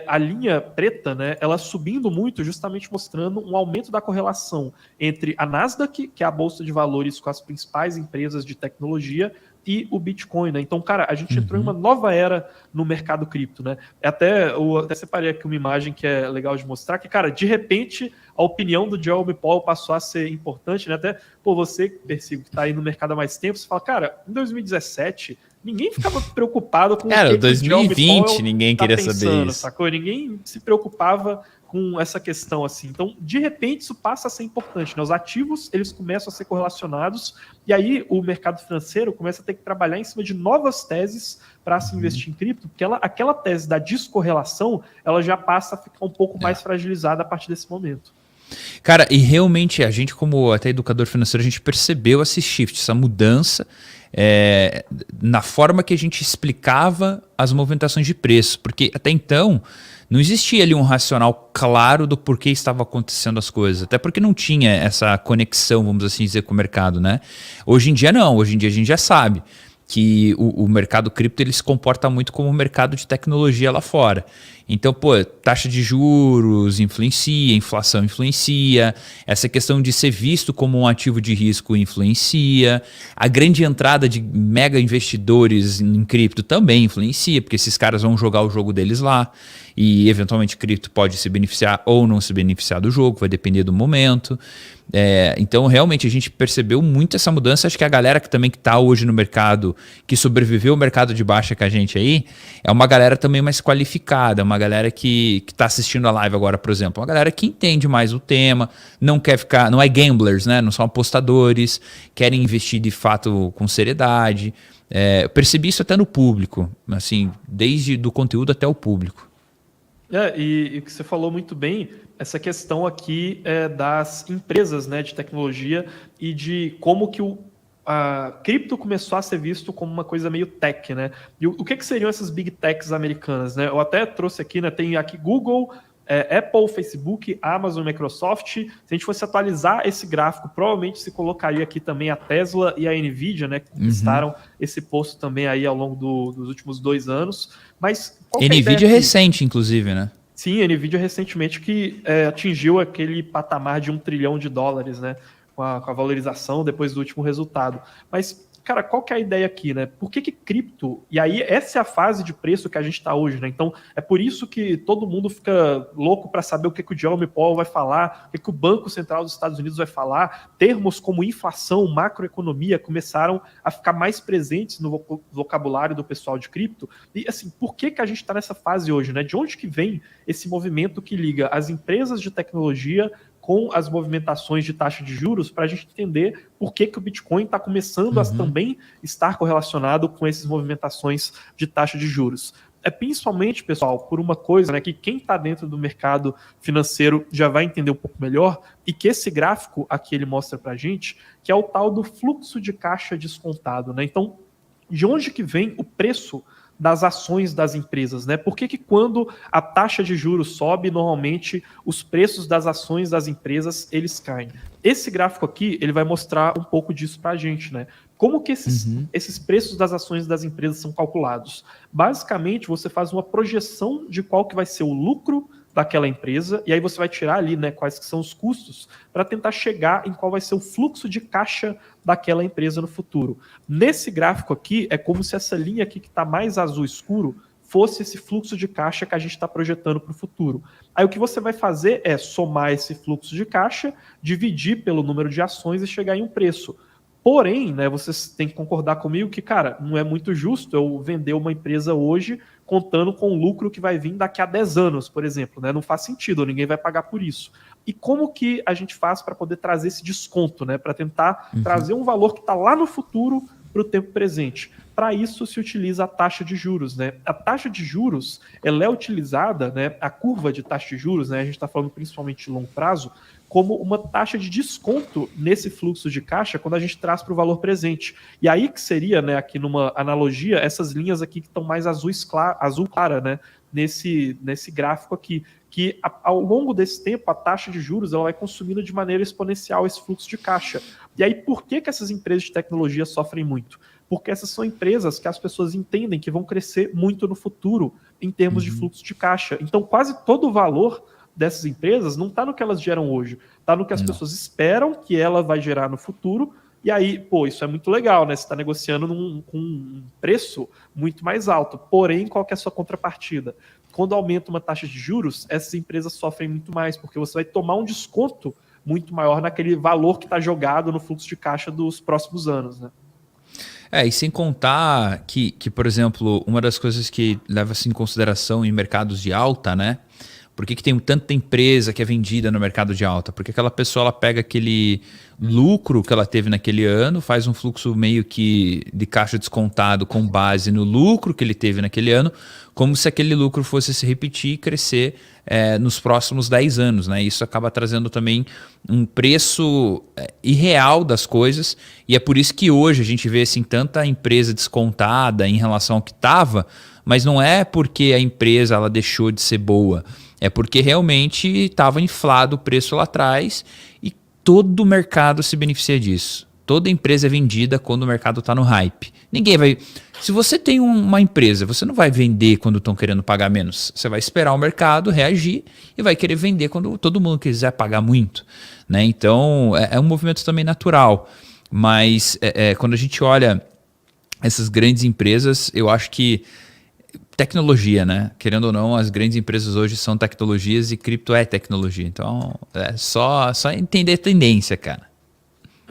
a linha preta, né, ela subindo muito, justamente mostrando um aumento da correlação entre a Nasdaq, que é a bolsa de valores com as principais empresas de tecnologia, e o Bitcoin, né? Então, cara, a gente entrou em uma nova era no mercado cripto, né? Eu até separei aqui uma imagem que é legal de mostrar, que, cara, de repente, a opinião do Jerome Powell passou a ser importante, né? Até, você, Persigo, que tá aí no mercado há mais tempo, você fala, cara, em 2017... ninguém ficava preocupado com o 2020 o ninguém queria saber isso. Sacou? Ninguém se preocupava com essa questão assim. Então, de repente, isso passa a ser importante, né? Os ativos, eles começam a ser correlacionados e aí o mercado financeiro começa a ter que trabalhar em cima de novas teses para se investir em cripto, porque aquela tese da descorrelação, ela já passa a ficar um pouco mais fragilizada a partir desse momento. Cara, e realmente a gente, como até educador financeiro, a gente percebeu esse shift, essa mudança na forma que a gente explicava as movimentações de preço, porque até então não existia ali um racional claro do porquê estava acontecendo as coisas, até porque não tinha essa conexão, vamos assim dizer, com o mercado, né? Hoje em dia não, hoje em dia a gente já sabe que o mercado cripto ele se comporta muito como o mercado de tecnologia lá fora. Então, pô, taxa de juros influencia, inflação influencia, essa questão de ser visto como um ativo de risco influencia, a grande entrada de mega investidores em cripto também influencia, porque esses caras vão jogar o jogo deles lá e eventualmente cripto pode se beneficiar ou não se beneficiar do jogo, vai depender do momento. Então, realmente, a gente percebeu muito essa mudança. Acho que a galera que também está hoje no mercado, que sobreviveu ao mercado de baixa com a gente aí, é uma galera também mais qualificada, uma galera que está assistindo a live agora, por exemplo, uma galera que entende mais o tema, não quer ficar, não é gamblers, né? Não são apostadores, querem investir de fato com seriedade. Eu percebi isso até no público, assim, desde do conteúdo até o público. E o que você falou muito bem, essa questão aqui das empresas, né, de tecnologia e de como que a cripto começou a ser visto como uma coisa meio tech, né? E o que seriam essas big techs americanas, né? Eu até trouxe aqui, né? Tem aqui Google, Apple, Facebook, Amazon, Microsoft. Se a gente fosse atualizar esse gráfico, provavelmente se colocaria aqui também a Tesla e a Nvidia, né? Que conquistaram esse posto também aí ao longo dos últimos 2 anos. Mas qual que é a ideia Nvidia aqui? recente, inclusive, né? Sim, a Nvidia recentemente que atingiu aquele patamar de $1 trilhão, né? Com a valorização depois do último resultado. Mas, cara, qual que é a ideia aqui, né? Por que cripto... E aí, essa é a fase de preço que a gente está hoje, né? Então, é por isso que todo mundo fica louco para saber o que o Jerome Powell vai falar, o que o Banco Central dos Estados Unidos vai falar. Termos como inflação, macroeconomia começaram a ficar mais presentes no vocabulário do pessoal de cripto. E, assim, por que a gente está nessa fase hoje, né? De onde que vem esse movimento que liga as empresas de tecnologia com as movimentações de taxa de juros, para a gente entender por que o Bitcoin está começando a também estar correlacionado com essas movimentações de taxa de juros. É principalmente, pessoal, por uma coisa, né, que quem está dentro do mercado financeiro já vai entender um pouco melhor, e que esse gráfico aqui ele mostra para a gente, que é o tal do fluxo de caixa descontado, né? Então, de onde que vem o preço das ações das empresas, né? Por que quando a taxa de juros sobe, normalmente os preços das ações das empresas, eles caem? Esse gráfico aqui, ele vai mostrar um pouco disso para a gente, né? Como que esses preços das ações das empresas são calculados? Basicamente, você faz uma projeção de qual que vai ser o lucro daquela empresa, e aí você vai tirar ali, né, quais que são os custos para tentar chegar em qual vai ser o fluxo de caixa daquela empresa no futuro. Nesse gráfico aqui, é como se essa linha aqui que está mais azul escuro fosse esse fluxo de caixa que a gente está projetando para o futuro. Aí o que você vai fazer é somar esse fluxo de caixa, dividir pelo número de ações e chegar em um preço. Porém, né, vocês têm que concordar comigo que, cara, não é muito justo eu vender uma empresa hoje contando com o lucro que vai vir daqui a 10 anos, por exemplo, né? Não faz sentido, ninguém vai pagar por isso. E como que a gente faz para poder trazer esse desconto, né? Para tentar trazer um valor que está lá no futuro para o tempo presente. Para isso se utiliza a taxa de juros, né? A taxa de juros, ela é utilizada, né? A curva de taxa de juros, né? A gente está falando principalmente de longo prazo, como uma taxa de desconto nesse fluxo de caixa quando a gente traz para o valor presente. E aí que seria, né, aqui numa analogia, essas linhas aqui que estão mais azul clara, né, nesse gráfico aqui, que ao longo desse tempo a taxa de juros ela vai consumindo de maneira exponencial esse fluxo de caixa. E aí por que essas empresas de tecnologia sofrem muito? Porque essas são empresas que as pessoas entendem que vão crescer muito no futuro em termos de fluxo de caixa. Então quase todo o valor dessas empresas não está no que elas geram hoje, está no que as pessoas esperam que ela vai gerar no futuro, e aí, pô, isso é muito legal, né? Você está negociando com um preço muito mais alto, porém, qual que é a sua contrapartida? Quando aumenta uma taxa de juros, essas empresas sofrem muito mais, porque você vai tomar um desconto muito maior naquele valor que está jogado no fluxo de caixa dos próximos anos, né? E sem contar que, por exemplo, uma das coisas que leva-se em consideração em mercados de alta, né? Por que tem tanta empresa que é vendida no mercado de alta? Porque aquela pessoa ela pega aquele lucro que ela teve naquele ano, faz um fluxo meio que de caixa descontado com base no lucro que ele teve naquele ano, como se aquele lucro fosse se repetir e crescer nos próximos 10 anos. Né? Isso acaba trazendo também um preço irreal das coisas, e é por isso que hoje a gente vê assim, tanta empresa descontada em relação ao que estava, mas não é porque a empresa ela deixou de ser boa, é porque realmente estava inflado o preço lá atrás e todo o mercado se beneficia disso. Toda empresa é vendida quando o mercado está no hype. Ninguém vai... Se você tem uma empresa, você não vai vender quando estão querendo pagar menos. Você vai esperar o mercado reagir e vai querer vender quando todo mundo quiser pagar muito, né? Então, é um movimento também natural. Mas quando a gente olha essas grandes empresas, eu acho que tecnologia, né? Querendo ou não, as grandes empresas hoje são tecnologias e cripto é tecnologia. Então, é só entender a tendência, cara.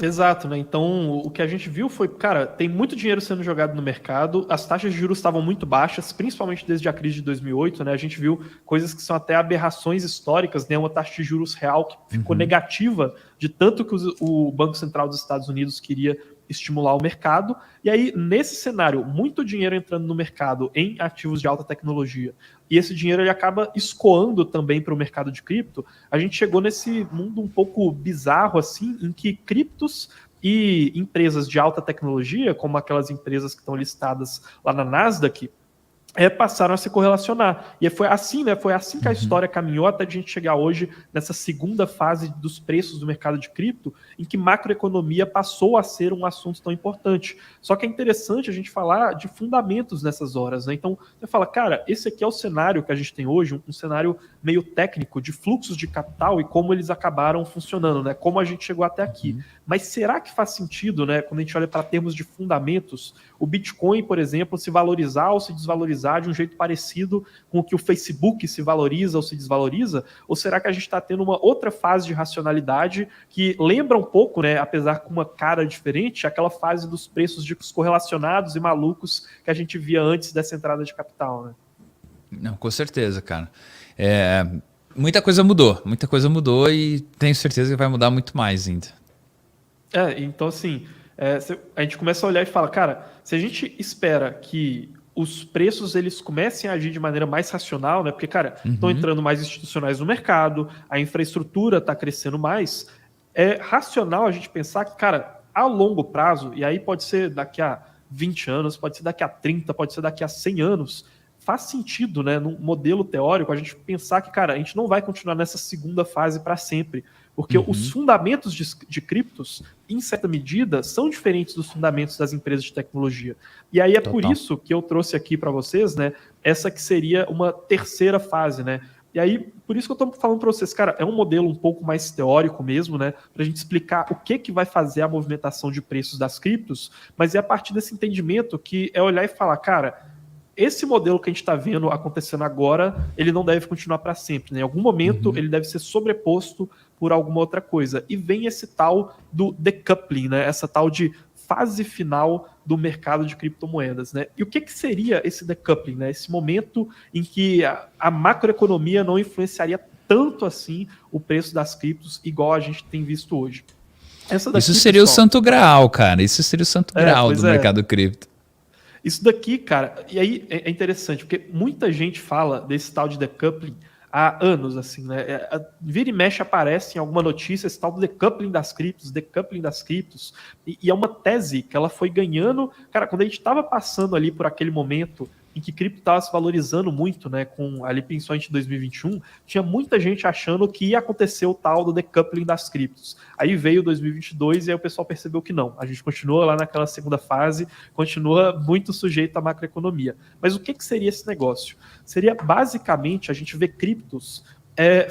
Exato, né? Então, o que a gente viu foi, cara, tem muito dinheiro sendo jogado no mercado, as taxas de juros estavam muito baixas, principalmente desde a crise de 2008, né? A gente viu coisas que são até aberrações históricas, né? Uma taxa de juros real que ficou negativa de tanto que o Banco Central dos Estados Unidos queria estimular o mercado. E aí, nesse cenário, muito dinheiro entrando no mercado em ativos de alta tecnologia, e esse dinheiro ele acaba escoando também para o mercado de cripto, a gente chegou nesse mundo um pouco bizarro, assim, em que criptos e empresas de alta tecnologia, como aquelas empresas que estão listadas lá na Nasdaq, passaram a se correlacionar. E foi assim, né? Foi assim que a história caminhou até a gente chegar hoje nessa segunda fase dos preços do mercado de cripto, em que macroeconomia passou a ser um assunto tão importante. Só que é interessante a gente falar de fundamentos nessas horas, né? Então, você fala, cara, esse aqui é o cenário que a gente tem hoje, um cenário meio técnico de fluxos de capital e como eles acabaram funcionando, né? Como a gente chegou até aqui. Mas será que faz sentido, né? Quando a gente olha para termos de fundamentos, o Bitcoin, por exemplo, se valorizar ou se desvalorizar de um jeito parecido com o que o Facebook se valoriza ou se desvaloriza? Ou será que a gente está tendo uma outra fase de racionalidade que lembra um pouco, né, apesar com uma cara diferente, aquela fase dos preços correlacionados e malucos que a gente via antes dessa entrada de capital, né? Não, com certeza, cara. Muita coisa mudou e tenho certeza que vai mudar muito mais ainda. Então assim, a gente começa a olhar e fala, cara, se a gente espera que os preços eles comecem a agir de maneira mais racional, né? Porque, cara, estão entrando mais institucionais no mercado, a infraestrutura está crescendo mais. É racional a gente pensar que, cara, a longo prazo, e aí pode ser daqui a 20 anos, pode ser daqui a 30, pode ser daqui a 100 anos, faz sentido, né, num modelo teórico, a gente pensar que, cara, a gente não vai continuar nessa segunda fase para sempre. Porque os fundamentos de criptos, em certa medida, são diferentes dos fundamentos das empresas de tecnologia. E aí por isso que eu trouxe aqui para vocês, né, essa que seria uma terceira fase, né? E aí, por isso que eu estou falando para vocês, cara, é um modelo um pouco mais teórico mesmo, né? Para a gente explicar o que vai fazer a movimentação de preços das criptos, mas é a partir desse entendimento que é olhar e falar, cara, esse modelo que a gente está vendo acontecendo agora, ele não deve continuar para sempre, né? Em algum momento ele deve ser sobreposto por alguma outra coisa. E vem esse tal do decoupling, né? Essa tal de fase final do mercado de criptomoedas, né? E o que seria esse decoupling, né? Esse momento em que a macroeconomia não influenciaria tanto assim o preço das criptos, igual a gente tem visto hoje. Isso seria o santo graal, cara. Isso seria o santo graal do mercado cripto. Isso daqui, cara, e aí é interessante, porque muita gente fala desse tal de decoupling há anos, assim, né? Vira e mexe aparece em alguma notícia esse tal do decoupling das criptos, e é uma tese que ela foi ganhando, cara, quando a gente estava passando ali por aquele momento em que cripto estava se valorizando muito, né, com ali principalmente em 2021, tinha muita gente achando que ia acontecer o tal do decoupling das criptos. Aí veio 2022 e aí o pessoal percebeu que não. A gente continua lá naquela segunda fase, continua muito sujeito à macroeconomia. Mas o que seria esse negócio? Seria basicamente a gente ver criptos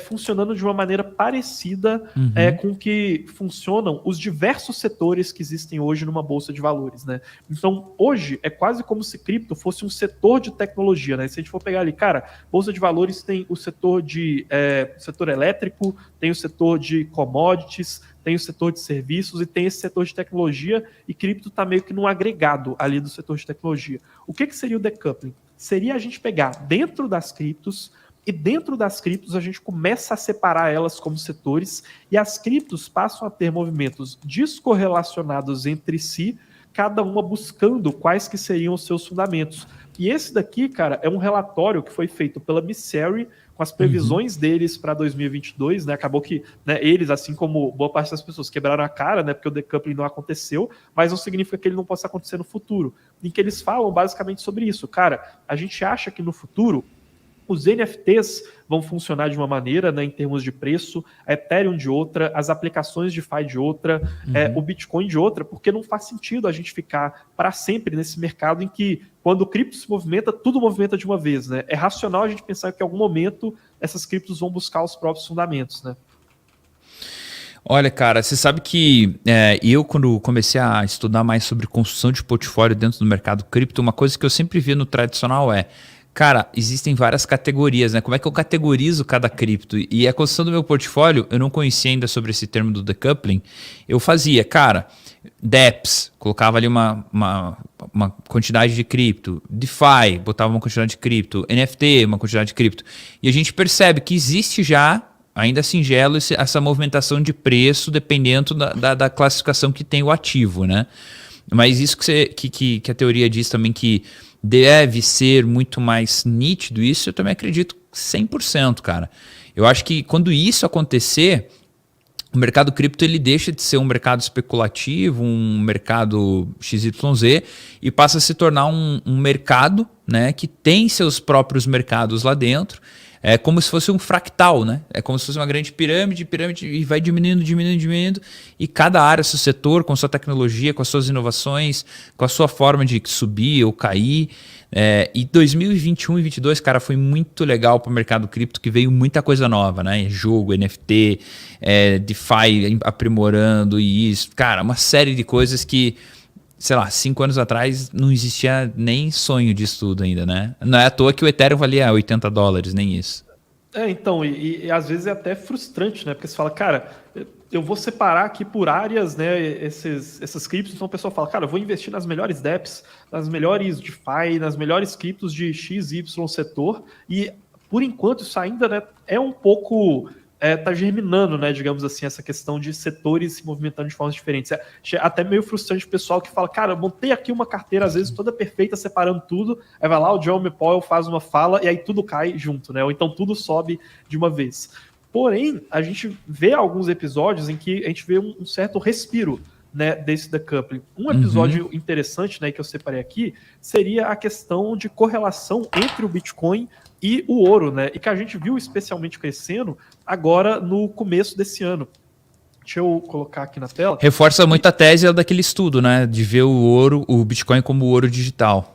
funcionando de uma maneira parecida com o que funcionam os diversos setores que existem hoje numa bolsa de valores, né? Então, hoje é quase como se cripto fosse um setor de tecnologia, né? Se a gente for pegar ali, cara, bolsa de valores tem o setor setor elétrico, tem o setor de commodities, tem o setor de serviços e tem esse setor de tecnologia, e cripto está meio que num agregado ali do setor de tecnologia. O que seria o decoupling? Seria a gente pegar dentro das criptos, e dentro das criptos a gente começa a separar elas como setores, e as criptos passam a ter movimentos descorrelacionados entre si, cada uma buscando quais que seriam os seus fundamentos. E esse daqui, cara, é um relatório que foi feito pela Messari, com as previsões deles para 2022, né? Acabou que, né, eles, assim como boa parte das pessoas, quebraram a cara, né? Porque o decoupling não aconteceu, mas não significa que ele não possa acontecer no futuro. Em que eles falam basicamente sobre isso. Cara, a gente acha que no futuro Os NFTs vão funcionar de uma maneira, né, em termos de preço, a Ethereum de outra, as aplicações de DeFi de outra, o Bitcoin de outra, porque não faz sentido a gente ficar para sempre nesse mercado em que, quando o cripto se movimenta, tudo movimenta de uma vez, né? É racional a gente pensar que em algum momento essas criptos vão buscar os próprios fundamentos, né? Olha, cara, você sabe que eu, quando comecei a estudar mais sobre construção de portfólio dentro do mercado cripto, uma coisa que eu sempre vi no tradicional cara, existem várias categorias, né? Como é que eu categorizo cada cripto? E a construção do meu portfólio, eu não conhecia ainda sobre esse termo do decoupling. Eu fazia, cara, DEPs, colocava ali uma quantidade de cripto, DeFi, botava uma quantidade de cripto, NFT, uma quantidade de cripto. E a gente percebe que existe já, ainda singelo, essa movimentação de preço dependendo da classificação que tem o ativo, né? Mas isso que a teoria diz também que deve ser muito mais nítido, isso eu também acredito 100%, cara. Eu acho que quando isso acontecer, o mercado cripto ele deixa de ser um mercado especulativo, um mercado XYZ, e passa a se tornar um mercado, né, que tem seus próprios mercados lá dentro. É como se fosse um fractal, né? É como se fosse uma grande pirâmide, e vai diminuindo, e cada área, seu setor, com sua tecnologia, com as suas inovações, com a sua forma de subir ou cair. E 2021 e 2022, cara, foi muito legal para o mercado cripto, que veio muita coisa nova, né? Jogo, NFT, DeFi aprimorando e isso. Cara, uma série de coisas que, sei lá, 5 anos atrás não existia nem sonho disso tudo ainda, né? Não é à toa que o Ethereum valia $80, nem isso. Então, e às vezes é até frustrante, né? Porque você fala, cara, eu vou separar aqui por áreas, né, essas criptos, então o pessoal fala, cara, eu vou investir nas melhores DEPs, nas melhores DeFi, nas melhores criptos de XY setor, e por enquanto isso ainda, né, é um pouco... tá germinando, né, digamos assim, essa questão de setores se movimentando de formas diferentes. É até meio frustrante o pessoal que fala, cara, eu montei aqui uma carteira, às vezes, toda perfeita, separando tudo, aí vai lá, o Jerome Powell faz uma fala, e aí tudo cai junto, né, ou então tudo sobe de uma vez. Porém, a gente vê alguns episódios em que a gente vê um certo respiro, né, desse decoupling. Um episódio interessante, né, que eu separei aqui, seria a questão de correlação entre o Bitcoin e o ouro, né, e que a gente viu especialmente crescendo agora no começo desse ano. Deixa eu colocar aqui na tela. Reforça muito a tese daquele estudo, né, de ver o Bitcoin como ouro digital.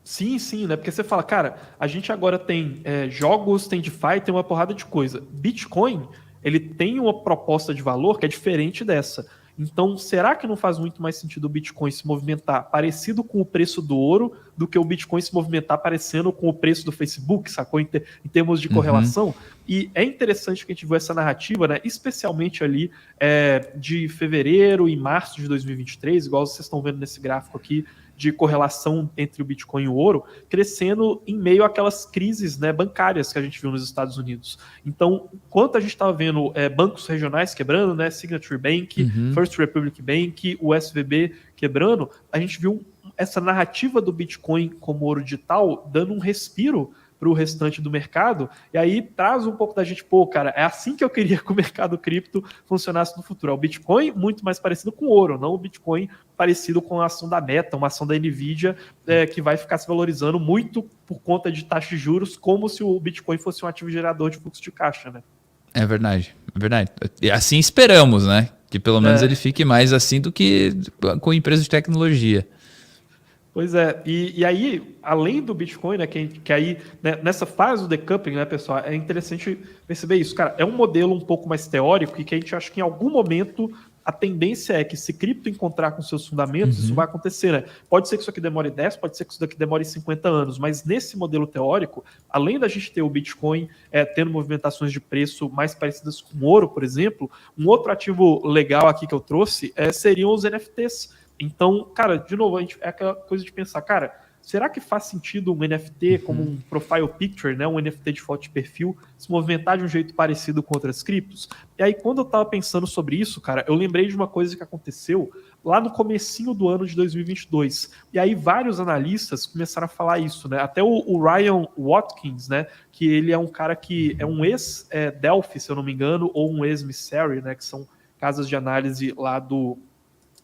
Sim, né? Porque você fala, cara, a gente agora tem jogos, tem DeFi, tem uma porrada de coisa. Bitcoin, ele tem uma proposta de valor que é diferente dessa. Então, será que não faz muito mais sentido o Bitcoin se movimentar parecido com o preço do ouro do que o Bitcoin se movimentar parecendo com o preço do Facebook, sacou? Em termos de correlação. E é interessante que a gente viu essa narrativa, né? Especialmente ali de fevereiro e março de 2023, igual vocês estão vendo nesse gráfico aqui, de correlação entre o Bitcoin e o ouro, crescendo em meio àquelas crises, né, bancárias que a gente viu nos Estados Unidos. Então, enquanto a gente estava vendo bancos regionais quebrando, né, Signature Bank, First Republic Bank, o SVB quebrando, a gente viu essa narrativa do Bitcoin como ouro digital dando um respiro para o restante do mercado, e aí traz um pouco da gente, pô, cara, é assim que eu queria que o mercado cripto funcionasse no futuro. É o Bitcoin muito mais parecido com o ouro, não o Bitcoin parecido com a ação da Meta, uma ação da Nvidia, que vai ficar se valorizando muito por conta de taxa de juros, como se o Bitcoin fosse um ativo gerador de fluxo de caixa, né? É verdade. E assim esperamos, né? Que pelo menos ele fique mais assim do que com empresas de tecnologia. Pois é, e aí, além do Bitcoin, né, que aí, né, nessa fase do decoupling, né, pessoal, é interessante perceber isso. Cara, é um modelo um pouco mais teórico e que a gente acha que em algum momento a tendência é que se cripto encontrar com seus fundamentos, isso vai acontecer, né? Pode ser que isso aqui demore 10, pode ser que isso daqui demore 50 anos, mas nesse modelo teórico, além da gente ter o Bitcoin tendo movimentações de preço mais parecidas com o ouro, por exemplo, um outro ativo legal aqui que eu trouxe seriam os NFTs. Então, cara, de novo, é aquela coisa de pensar, cara, será que faz sentido um NFT como um profile picture, né, um NFT de foto de perfil, se movimentar de um jeito parecido com outras criptos? E aí, quando eu tava pensando sobre isso, cara, eu lembrei de uma coisa que aconteceu lá no comecinho do ano de 2022. E aí, vários analistas começaram a falar isso, né? Até o Ryan Watkins, né, que ele é um cara que é um ex-Delphi, se eu não me engano, ou um ex-Messari, né, que são casas de análise lá do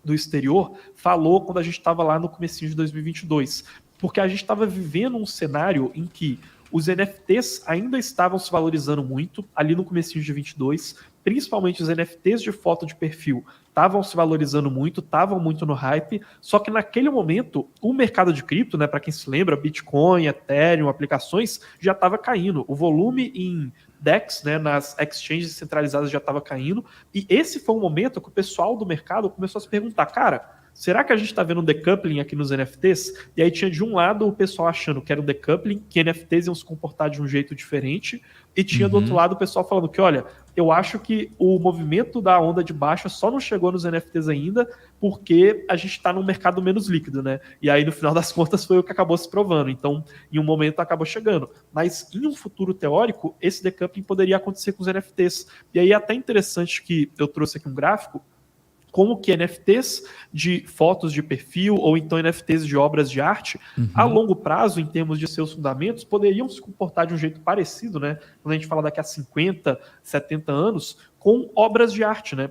exterior, falou quando a gente estava lá no comecinho de 2022, porque a gente estava vivendo um cenário em que os NFTs ainda estavam se valorizando muito ali no comecinho de 22, principalmente os NFTs de foto de perfil estavam se valorizando muito, estavam muito no hype, só que naquele momento o mercado de cripto, né, para quem se lembra, Bitcoin, Ethereum, aplicações, já estava caindo. O volume em DEX, né, nas exchanges centralizadas já estava caindo, e esse foi um momento que o pessoal do mercado começou a se perguntar, cara, será que a gente está vendo um decoupling aqui nos NFTs? E aí tinha de um lado o pessoal achando que era um decoupling, que NFTs iam se comportar de um jeito diferente, e tinha do outro lado o pessoal falando que, olha, eu acho que o movimento da onda de baixa só não chegou nos NFTs ainda porque a gente está num mercado menos líquido, né? E aí, no final das contas, foi o que acabou se provando. Então, em um momento, acabou chegando. Mas, em um futuro teórico, esse decoupling poderia acontecer com os NFTs. E aí, é até interessante que eu trouxe aqui um gráfico como que NFTs de fotos de perfil ou então NFTs de obras de arte, a longo prazo, em termos de seus fundamentos, poderiam se comportar de um jeito parecido, né? Quando a gente fala daqui a 50, 70 anos, com obras de arte, né?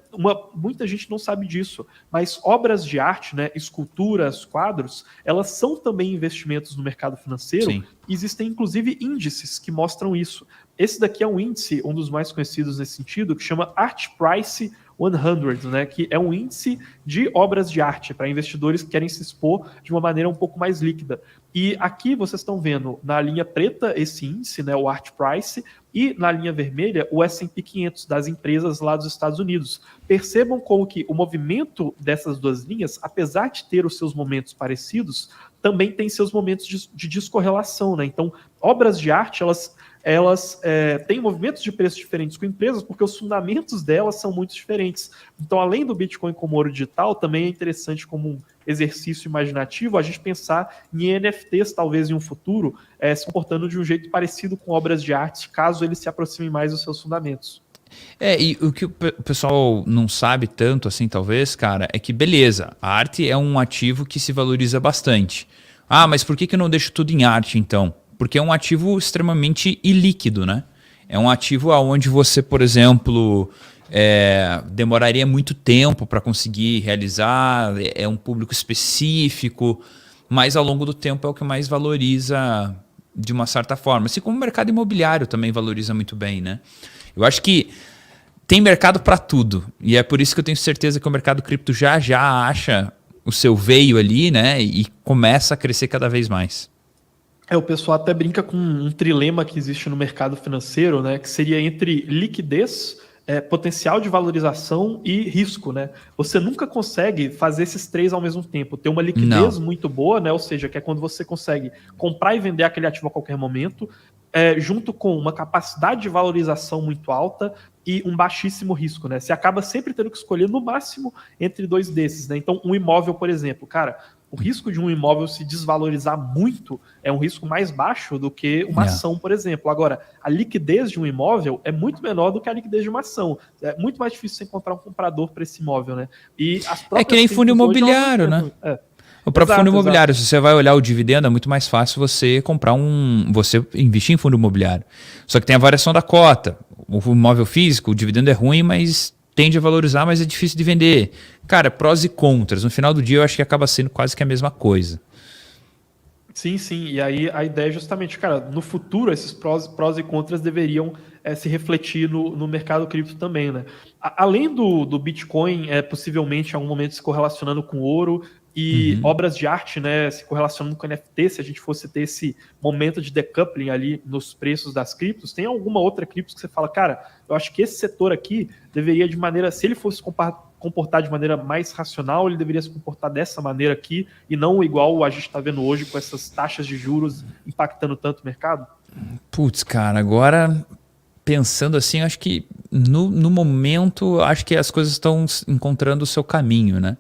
Muita gente não sabe disso, mas obras de arte, né, esculturas, quadros, elas são também investimentos no mercado financeiro. Sim. Existem, inclusive, índices que mostram isso. Esse daqui é um índice, um dos mais conhecidos nesse sentido, que chama Art Price 100, né, que é um índice de obras de arte para investidores que querem se expor de uma maneira um pouco mais líquida. E aqui vocês estão vendo na linha preta esse índice, né, o Art Price, e na linha vermelha o S&P 500 das empresas lá dos Estados Unidos. Percebam como que o movimento dessas duas linhas, apesar de ter os seus momentos parecidos, também tem seus momentos de descorrelação, né? Então, obras de arte, elas têm movimentos de preço diferentes com empresas porque os fundamentos delas são muito diferentes. Então, além do Bitcoin como ouro digital, também é interessante como um exercício imaginativo a gente pensar em NFTs, talvez em um futuro, se comportando de um jeito parecido com obras de arte, caso eles se aproximem mais dos seus fundamentos. E o que o pessoal não sabe tanto assim, talvez, cara, é que beleza, a arte é um ativo que se valoriza bastante. Ah, mas por que eu não deixo tudo em arte, então? Porque é um ativo extremamente ilíquido, né? É um ativo onde você, por exemplo, demoraria muito tempo para conseguir realizar, é um público específico, mas ao longo do tempo é o que mais valoriza de uma certa forma. Assim como o mercado imobiliário também valoriza muito bem, né? Eu acho que tem mercado para tudo, e é por isso que eu tenho certeza que o mercado cripto já acha o seu veio ali, né? E começa a crescer cada vez mais. O pessoal até brinca com um trilema que existe no mercado financeiro, né? Que seria entre liquidez, potencial de valorização e risco, né? Você nunca consegue fazer esses três ao mesmo tempo. Ter uma liquidez muito boa, né? Ou seja, que é quando você consegue comprar e vender aquele ativo a qualquer momento, junto com uma capacidade de valorização muito alta e um baixíssimo risco, né? Você acaba sempre tendo que escolher no máximo entre dois desses, né? Então, um imóvel, por exemplo, cara, o risco de um imóvel se desvalorizar muito é um risco mais baixo do que uma ação, por exemplo. Agora, a liquidez de um imóvel é muito menor do que a liquidez de uma ação. É muito mais difícil você encontrar um comprador para esse imóvel, né? E as próprias que nem fundo imobiliário, né? O próprio fundo imobiliário, se você vai olhar o dividendo, é muito mais fácil você você investir em fundo imobiliário. Só que tem a variação da cota. O imóvel físico, o dividendo é ruim, mas tende a valorizar, mas é difícil de vender. Cara, prós e contras. No final do dia, eu acho que acaba sendo quase que a mesma coisa. Sim, sim. E aí a ideia é justamente, cara, no futuro esses prós e contras deveriam se refletir no mercado cripto também, né? Além do Bitcoin, possivelmente em algum momento se correlacionando com ouro e obras de arte, né, se correlacionando com NFT, se a gente fosse ter esse momento de decoupling ali nos preços das criptos, tem alguma outra cripto que você fala, cara, eu acho que esse setor aqui deveria de maneira, se ele fosse comportar de maneira mais racional, ele deveria se comportar dessa maneira aqui e não igual a gente está vendo hoje com essas taxas de juros impactando tanto o mercado? Putz, cara, agora pensando assim, acho que no momento, acho que as coisas estão encontrando o seu caminho, né?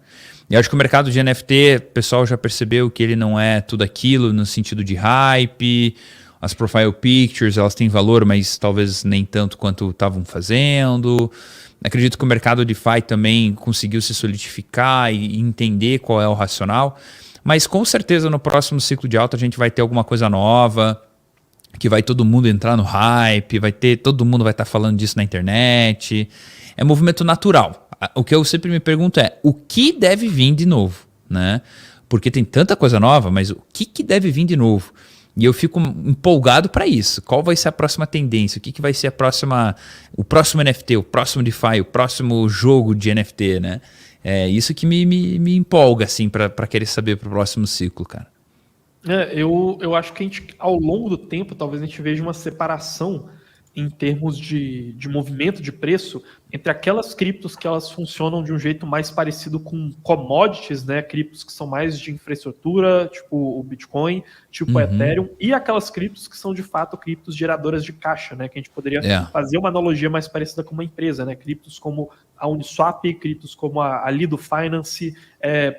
E acho que o mercado de NFT, o pessoal já percebeu que ele não é tudo aquilo no sentido de hype. As profile pictures, elas têm valor, mas talvez nem tanto quanto estavam fazendo. Acredito que o mercado DeFi também conseguiu se solidificar e entender qual é o racional. Mas com certeza no próximo ciclo de alta a gente vai ter alguma coisa nova, que vai todo mundo entrar no hype, todo mundo vai estar falando disso na internet. É movimento natural. O que eu sempre me pergunto é, o que deve vir de novo, né? Porque tem tanta coisa nova, mas o que deve vir de novo? E eu fico empolgado para isso. Qual vai ser a próxima tendência? O que vai ser o próximo NFT, o próximo DeFi, o próximo jogo de NFT, né? É isso que me empolga, assim, para querer saber pro próximo ciclo, cara. Eu acho que a gente, ao longo do tempo, talvez a gente veja uma separação em termos de movimento de preço entre aquelas criptos que elas funcionam de um jeito mais parecido com commodities, né? Criptos que são mais de infraestrutura, tipo o Bitcoin, tipo o Ethereum, e aquelas criptos que são de fato criptos geradoras de caixa, né? Que a gente poderia fazer uma analogia mais parecida com uma empresa, né? Criptos como a Uniswap, criptos como a Lido Finance,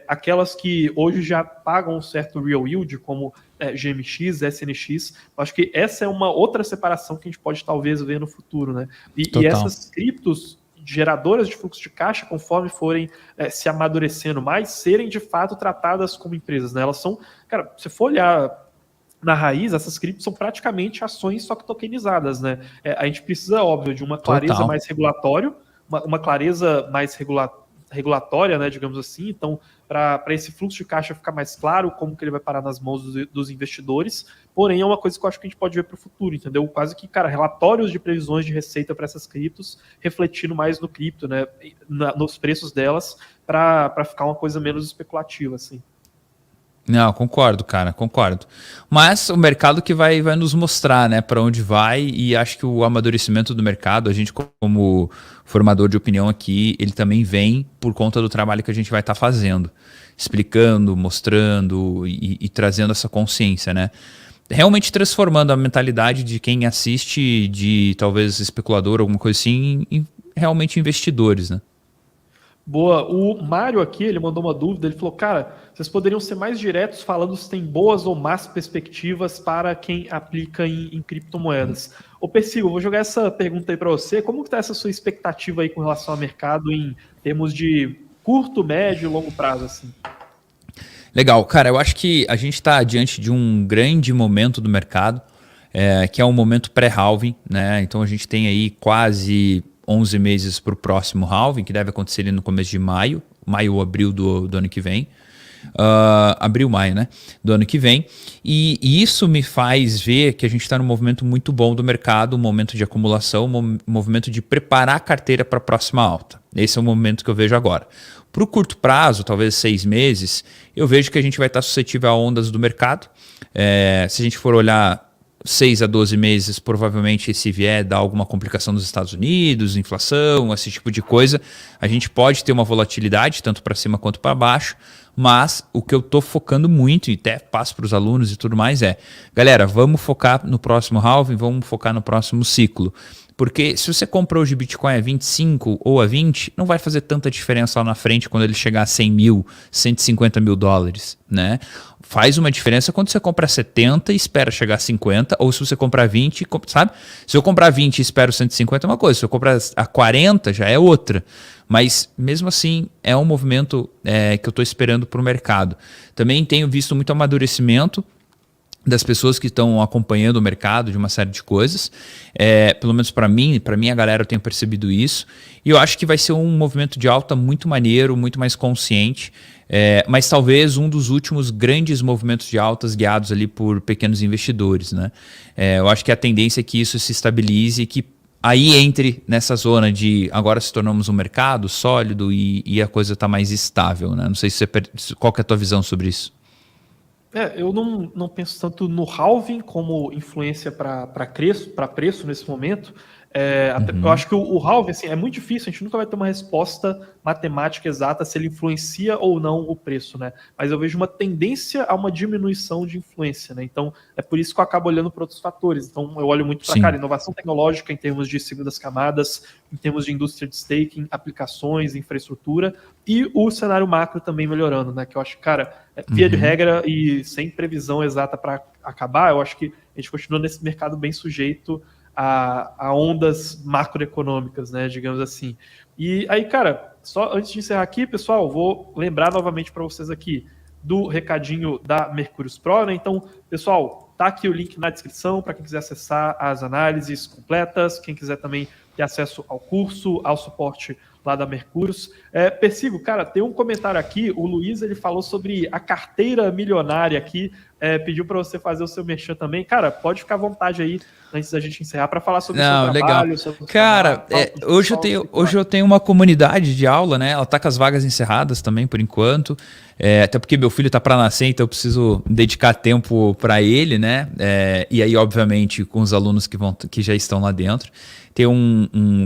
aquelas que hoje já pagam um certo real yield, como GMX, SNX. Eu acho que essa é uma outra separação que a gente pode talvez ver no futuro, né? E essas criptos geradoras de fluxo de caixa, conforme forem se amadurecendo mais, serem de fato tratadas como empresas, né? Elas são, cara, se você for olhar na raiz, essas criptos são praticamente ações só que tokenizadas, né? A gente precisa, óbvio, de uma clareza mais regulatória, uma clareza mais regulatória, né, digamos assim. Então, para esse fluxo de caixa ficar mais claro como que ele vai parar nas mãos dos investidores, porém é uma coisa que eu acho que a gente pode ver para o futuro, entendeu? Quase que, cara, relatórios de previsões de receita para essas criptos, refletindo mais no cripto, né, nos preços delas, para ficar uma coisa menos especulativa, assim. Não, concordo, cara, concordo. Mas o mercado que vai nos mostrar, né, para onde vai, e acho que o amadurecimento do mercado, a gente como formador de opinião aqui, ele também vem por conta do trabalho que a gente vai estar fazendo, explicando, mostrando e trazendo essa consciência, né? Realmente transformando a mentalidade de quem assiste, de talvez especulador, alguma coisa assim, em realmente investidores, né? Boa. O Mário aqui, ele mandou uma dúvida, ele falou, cara, vocês poderiam ser mais diretos falando se tem boas ou más perspectivas para quem aplica em criptomoedas. Ô Persigo, vou jogar essa pergunta aí para você, como que está essa sua expectativa aí com relação ao mercado em termos de curto, médio e longo prazo, assim? Legal, cara, eu acho que a gente está diante de um grande momento do mercado, que é um momento pré-halving, né? Então a gente tem aí quase 11 meses para o próximo halving, que deve acontecer ali no começo de maio ou abril do ano que vem. Abril, maio, né? Do ano que vem. E isso me faz ver que a gente está num movimento muito bom do mercado, um momento de acumulação, um movimento de preparar a carteira para a próxima alta. Esse é o momento que eu vejo agora. Para o curto prazo, talvez 6 meses, eu vejo que a gente vai estar suscetível a ondas do mercado. Se a gente for olhar 6 a 12 meses, provavelmente se vier dar alguma complicação nos Estados Unidos, inflação, esse tipo de coisa, a gente pode ter uma volatilidade, tanto para cima quanto para baixo, mas o que eu estou focando muito, e até passo para os alunos e tudo mais, galera, vamos focar no próximo halving, vamos focar no próximo ciclo. Porque se você compra hoje Bitcoin a 25 ou a 20, não vai fazer tanta diferença lá na frente quando ele chegar a 100 mil, 150 mil dólares, né? Faz uma diferença quando você compra 70 e espera chegar a 50, ou se você comprar 20, sabe? Se eu comprar 20 e espero 150 é uma coisa, se eu comprar a 40 já é outra. Mas mesmo assim é um movimento que eu estou esperando para o mercado. Também tenho visto muito amadurecimento das pessoas que estão acompanhando o mercado de uma série de coisas, pelo menos para mim, a galera, eu tenho percebido isso, e eu acho que vai ser um movimento de alta muito maneiro, muito mais consciente, mas talvez um dos últimos grandes movimentos de altas guiados ali por pequenos investidores, né? Eu acho que a tendência é que isso se estabilize e que aí entre nessa zona de agora se tornamos um mercado sólido e a coisa está mais estável, né? Não sei qual que é a tua visão sobre isso. Eu não penso tanto no halving como influência para preço nesse momento. Eu acho que o halving assim, é muito difícil, a gente nunca vai ter uma resposta matemática exata se ele influencia ou não o preço, né? Mas eu vejo uma tendência a uma diminuição de influência, né? Então é por isso que eu acabo olhando para outros fatores. Então eu olho muito para, cara, inovação tecnológica em termos de segundas camadas, em termos de indústria de staking, aplicações, infraestrutura, e o cenário macro também melhorando, né? Que eu acho que, cara, via de regra e sem previsão exata para acabar, eu acho que a gente continua nesse mercado bem sujeito a ondas macroeconômicas, né, digamos assim. E aí, cara, só antes de encerrar aqui, pessoal, vou lembrar novamente para vocês aqui do recadinho da Mercúrios Pro, né? Então, pessoal, tá aqui o link na descrição para quem quiser acessar as análises completas, quem quiser também ter acesso ao curso, ao suporte lá da Mercúrios. Persigo, cara, tem um comentário aqui, o Luiz, ele falou sobre a carteira milionária aqui, pediu para você fazer o seu merchan também. Cara, pode ficar à vontade aí, antes da gente encerrar, para falar sobre o seu trabalho. Legal. Sobre o Cara, trabalho, hoje eu tenho uma comunidade de aula, né? Ela tá com as vagas encerradas também, por enquanto. Até porque meu filho tá para nascer, então eu preciso dedicar tempo para ele, né? E aí, obviamente, com os alunos que já estão lá dentro. Tem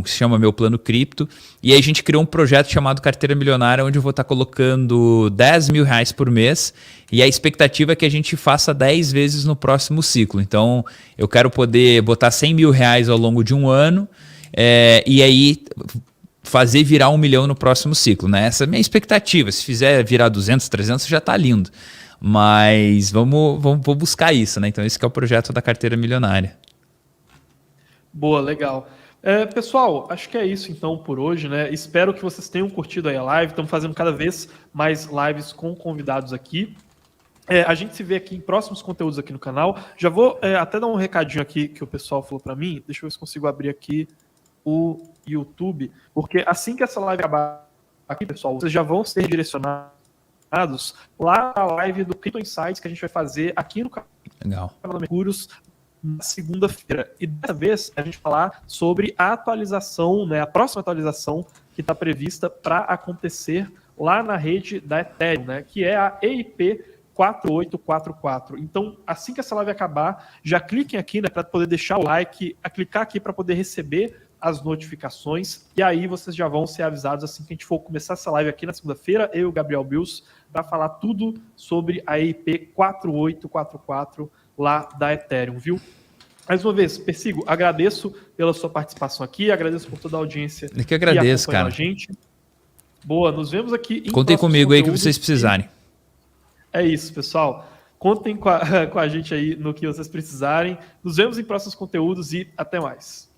que se chama Meu Plano Cripto. E aí a gente criou um projeto chamado Carteira Milionária, onde eu vou estar colocando R$ 10.000 por mês. E a expectativa é que a gente faça 10 vezes no próximo ciclo. Então, eu quero poder botar R$ 100.000 ao longo de um ano. E aí fazer virar 1 milhão no próximo ciclo, né? Essa é a minha expectativa. Se fizer virar 200, 300, já está lindo. Mas vamos buscar isso, né? Então, esse que é o projeto da Carteira Milionária. Boa, legal. Pessoal, acho que é isso então por hoje, né? Espero que vocês tenham curtido aí a live. Estamos fazendo cada vez mais lives com convidados aqui. A gente se vê aqui em próximos conteúdos aqui no canal. Já vou até dar um recadinho aqui que o pessoal falou para mim. Deixa eu ver se consigo abrir aqui o YouTube, porque assim que essa live acabar aqui, pessoal, vocês já vão ser direcionados lá na live do Crypto Insights que a gente vai fazer aqui no canal da Mercúrios na segunda-feira. E dessa vez a gente vai falar sobre a atualização, né, a próxima atualização que está prevista para acontecer lá na rede da Ethereum, né, que é a EIP 4844. Então, assim que essa live acabar, já cliquem aqui, né, para poder deixar o like, clicar aqui para poder receber as notificações, e aí vocês já vão ser avisados assim que a gente for começar essa live aqui na segunda-feira, eu e o Gabriel Bills, para falar tudo sobre a EIP 4844 lá da Ethereum, viu? Mais uma vez, Persigo, agradeço pela sua participação aqui, agradeço por toda a audiência Eu que agradeço, que cara. a gente. Boa, nos vemos aqui em Contem comigo aí que vocês precisarem. É isso, pessoal. Contem com a gente aí no que vocês precisarem. Nos vemos em próximos conteúdos e até mais.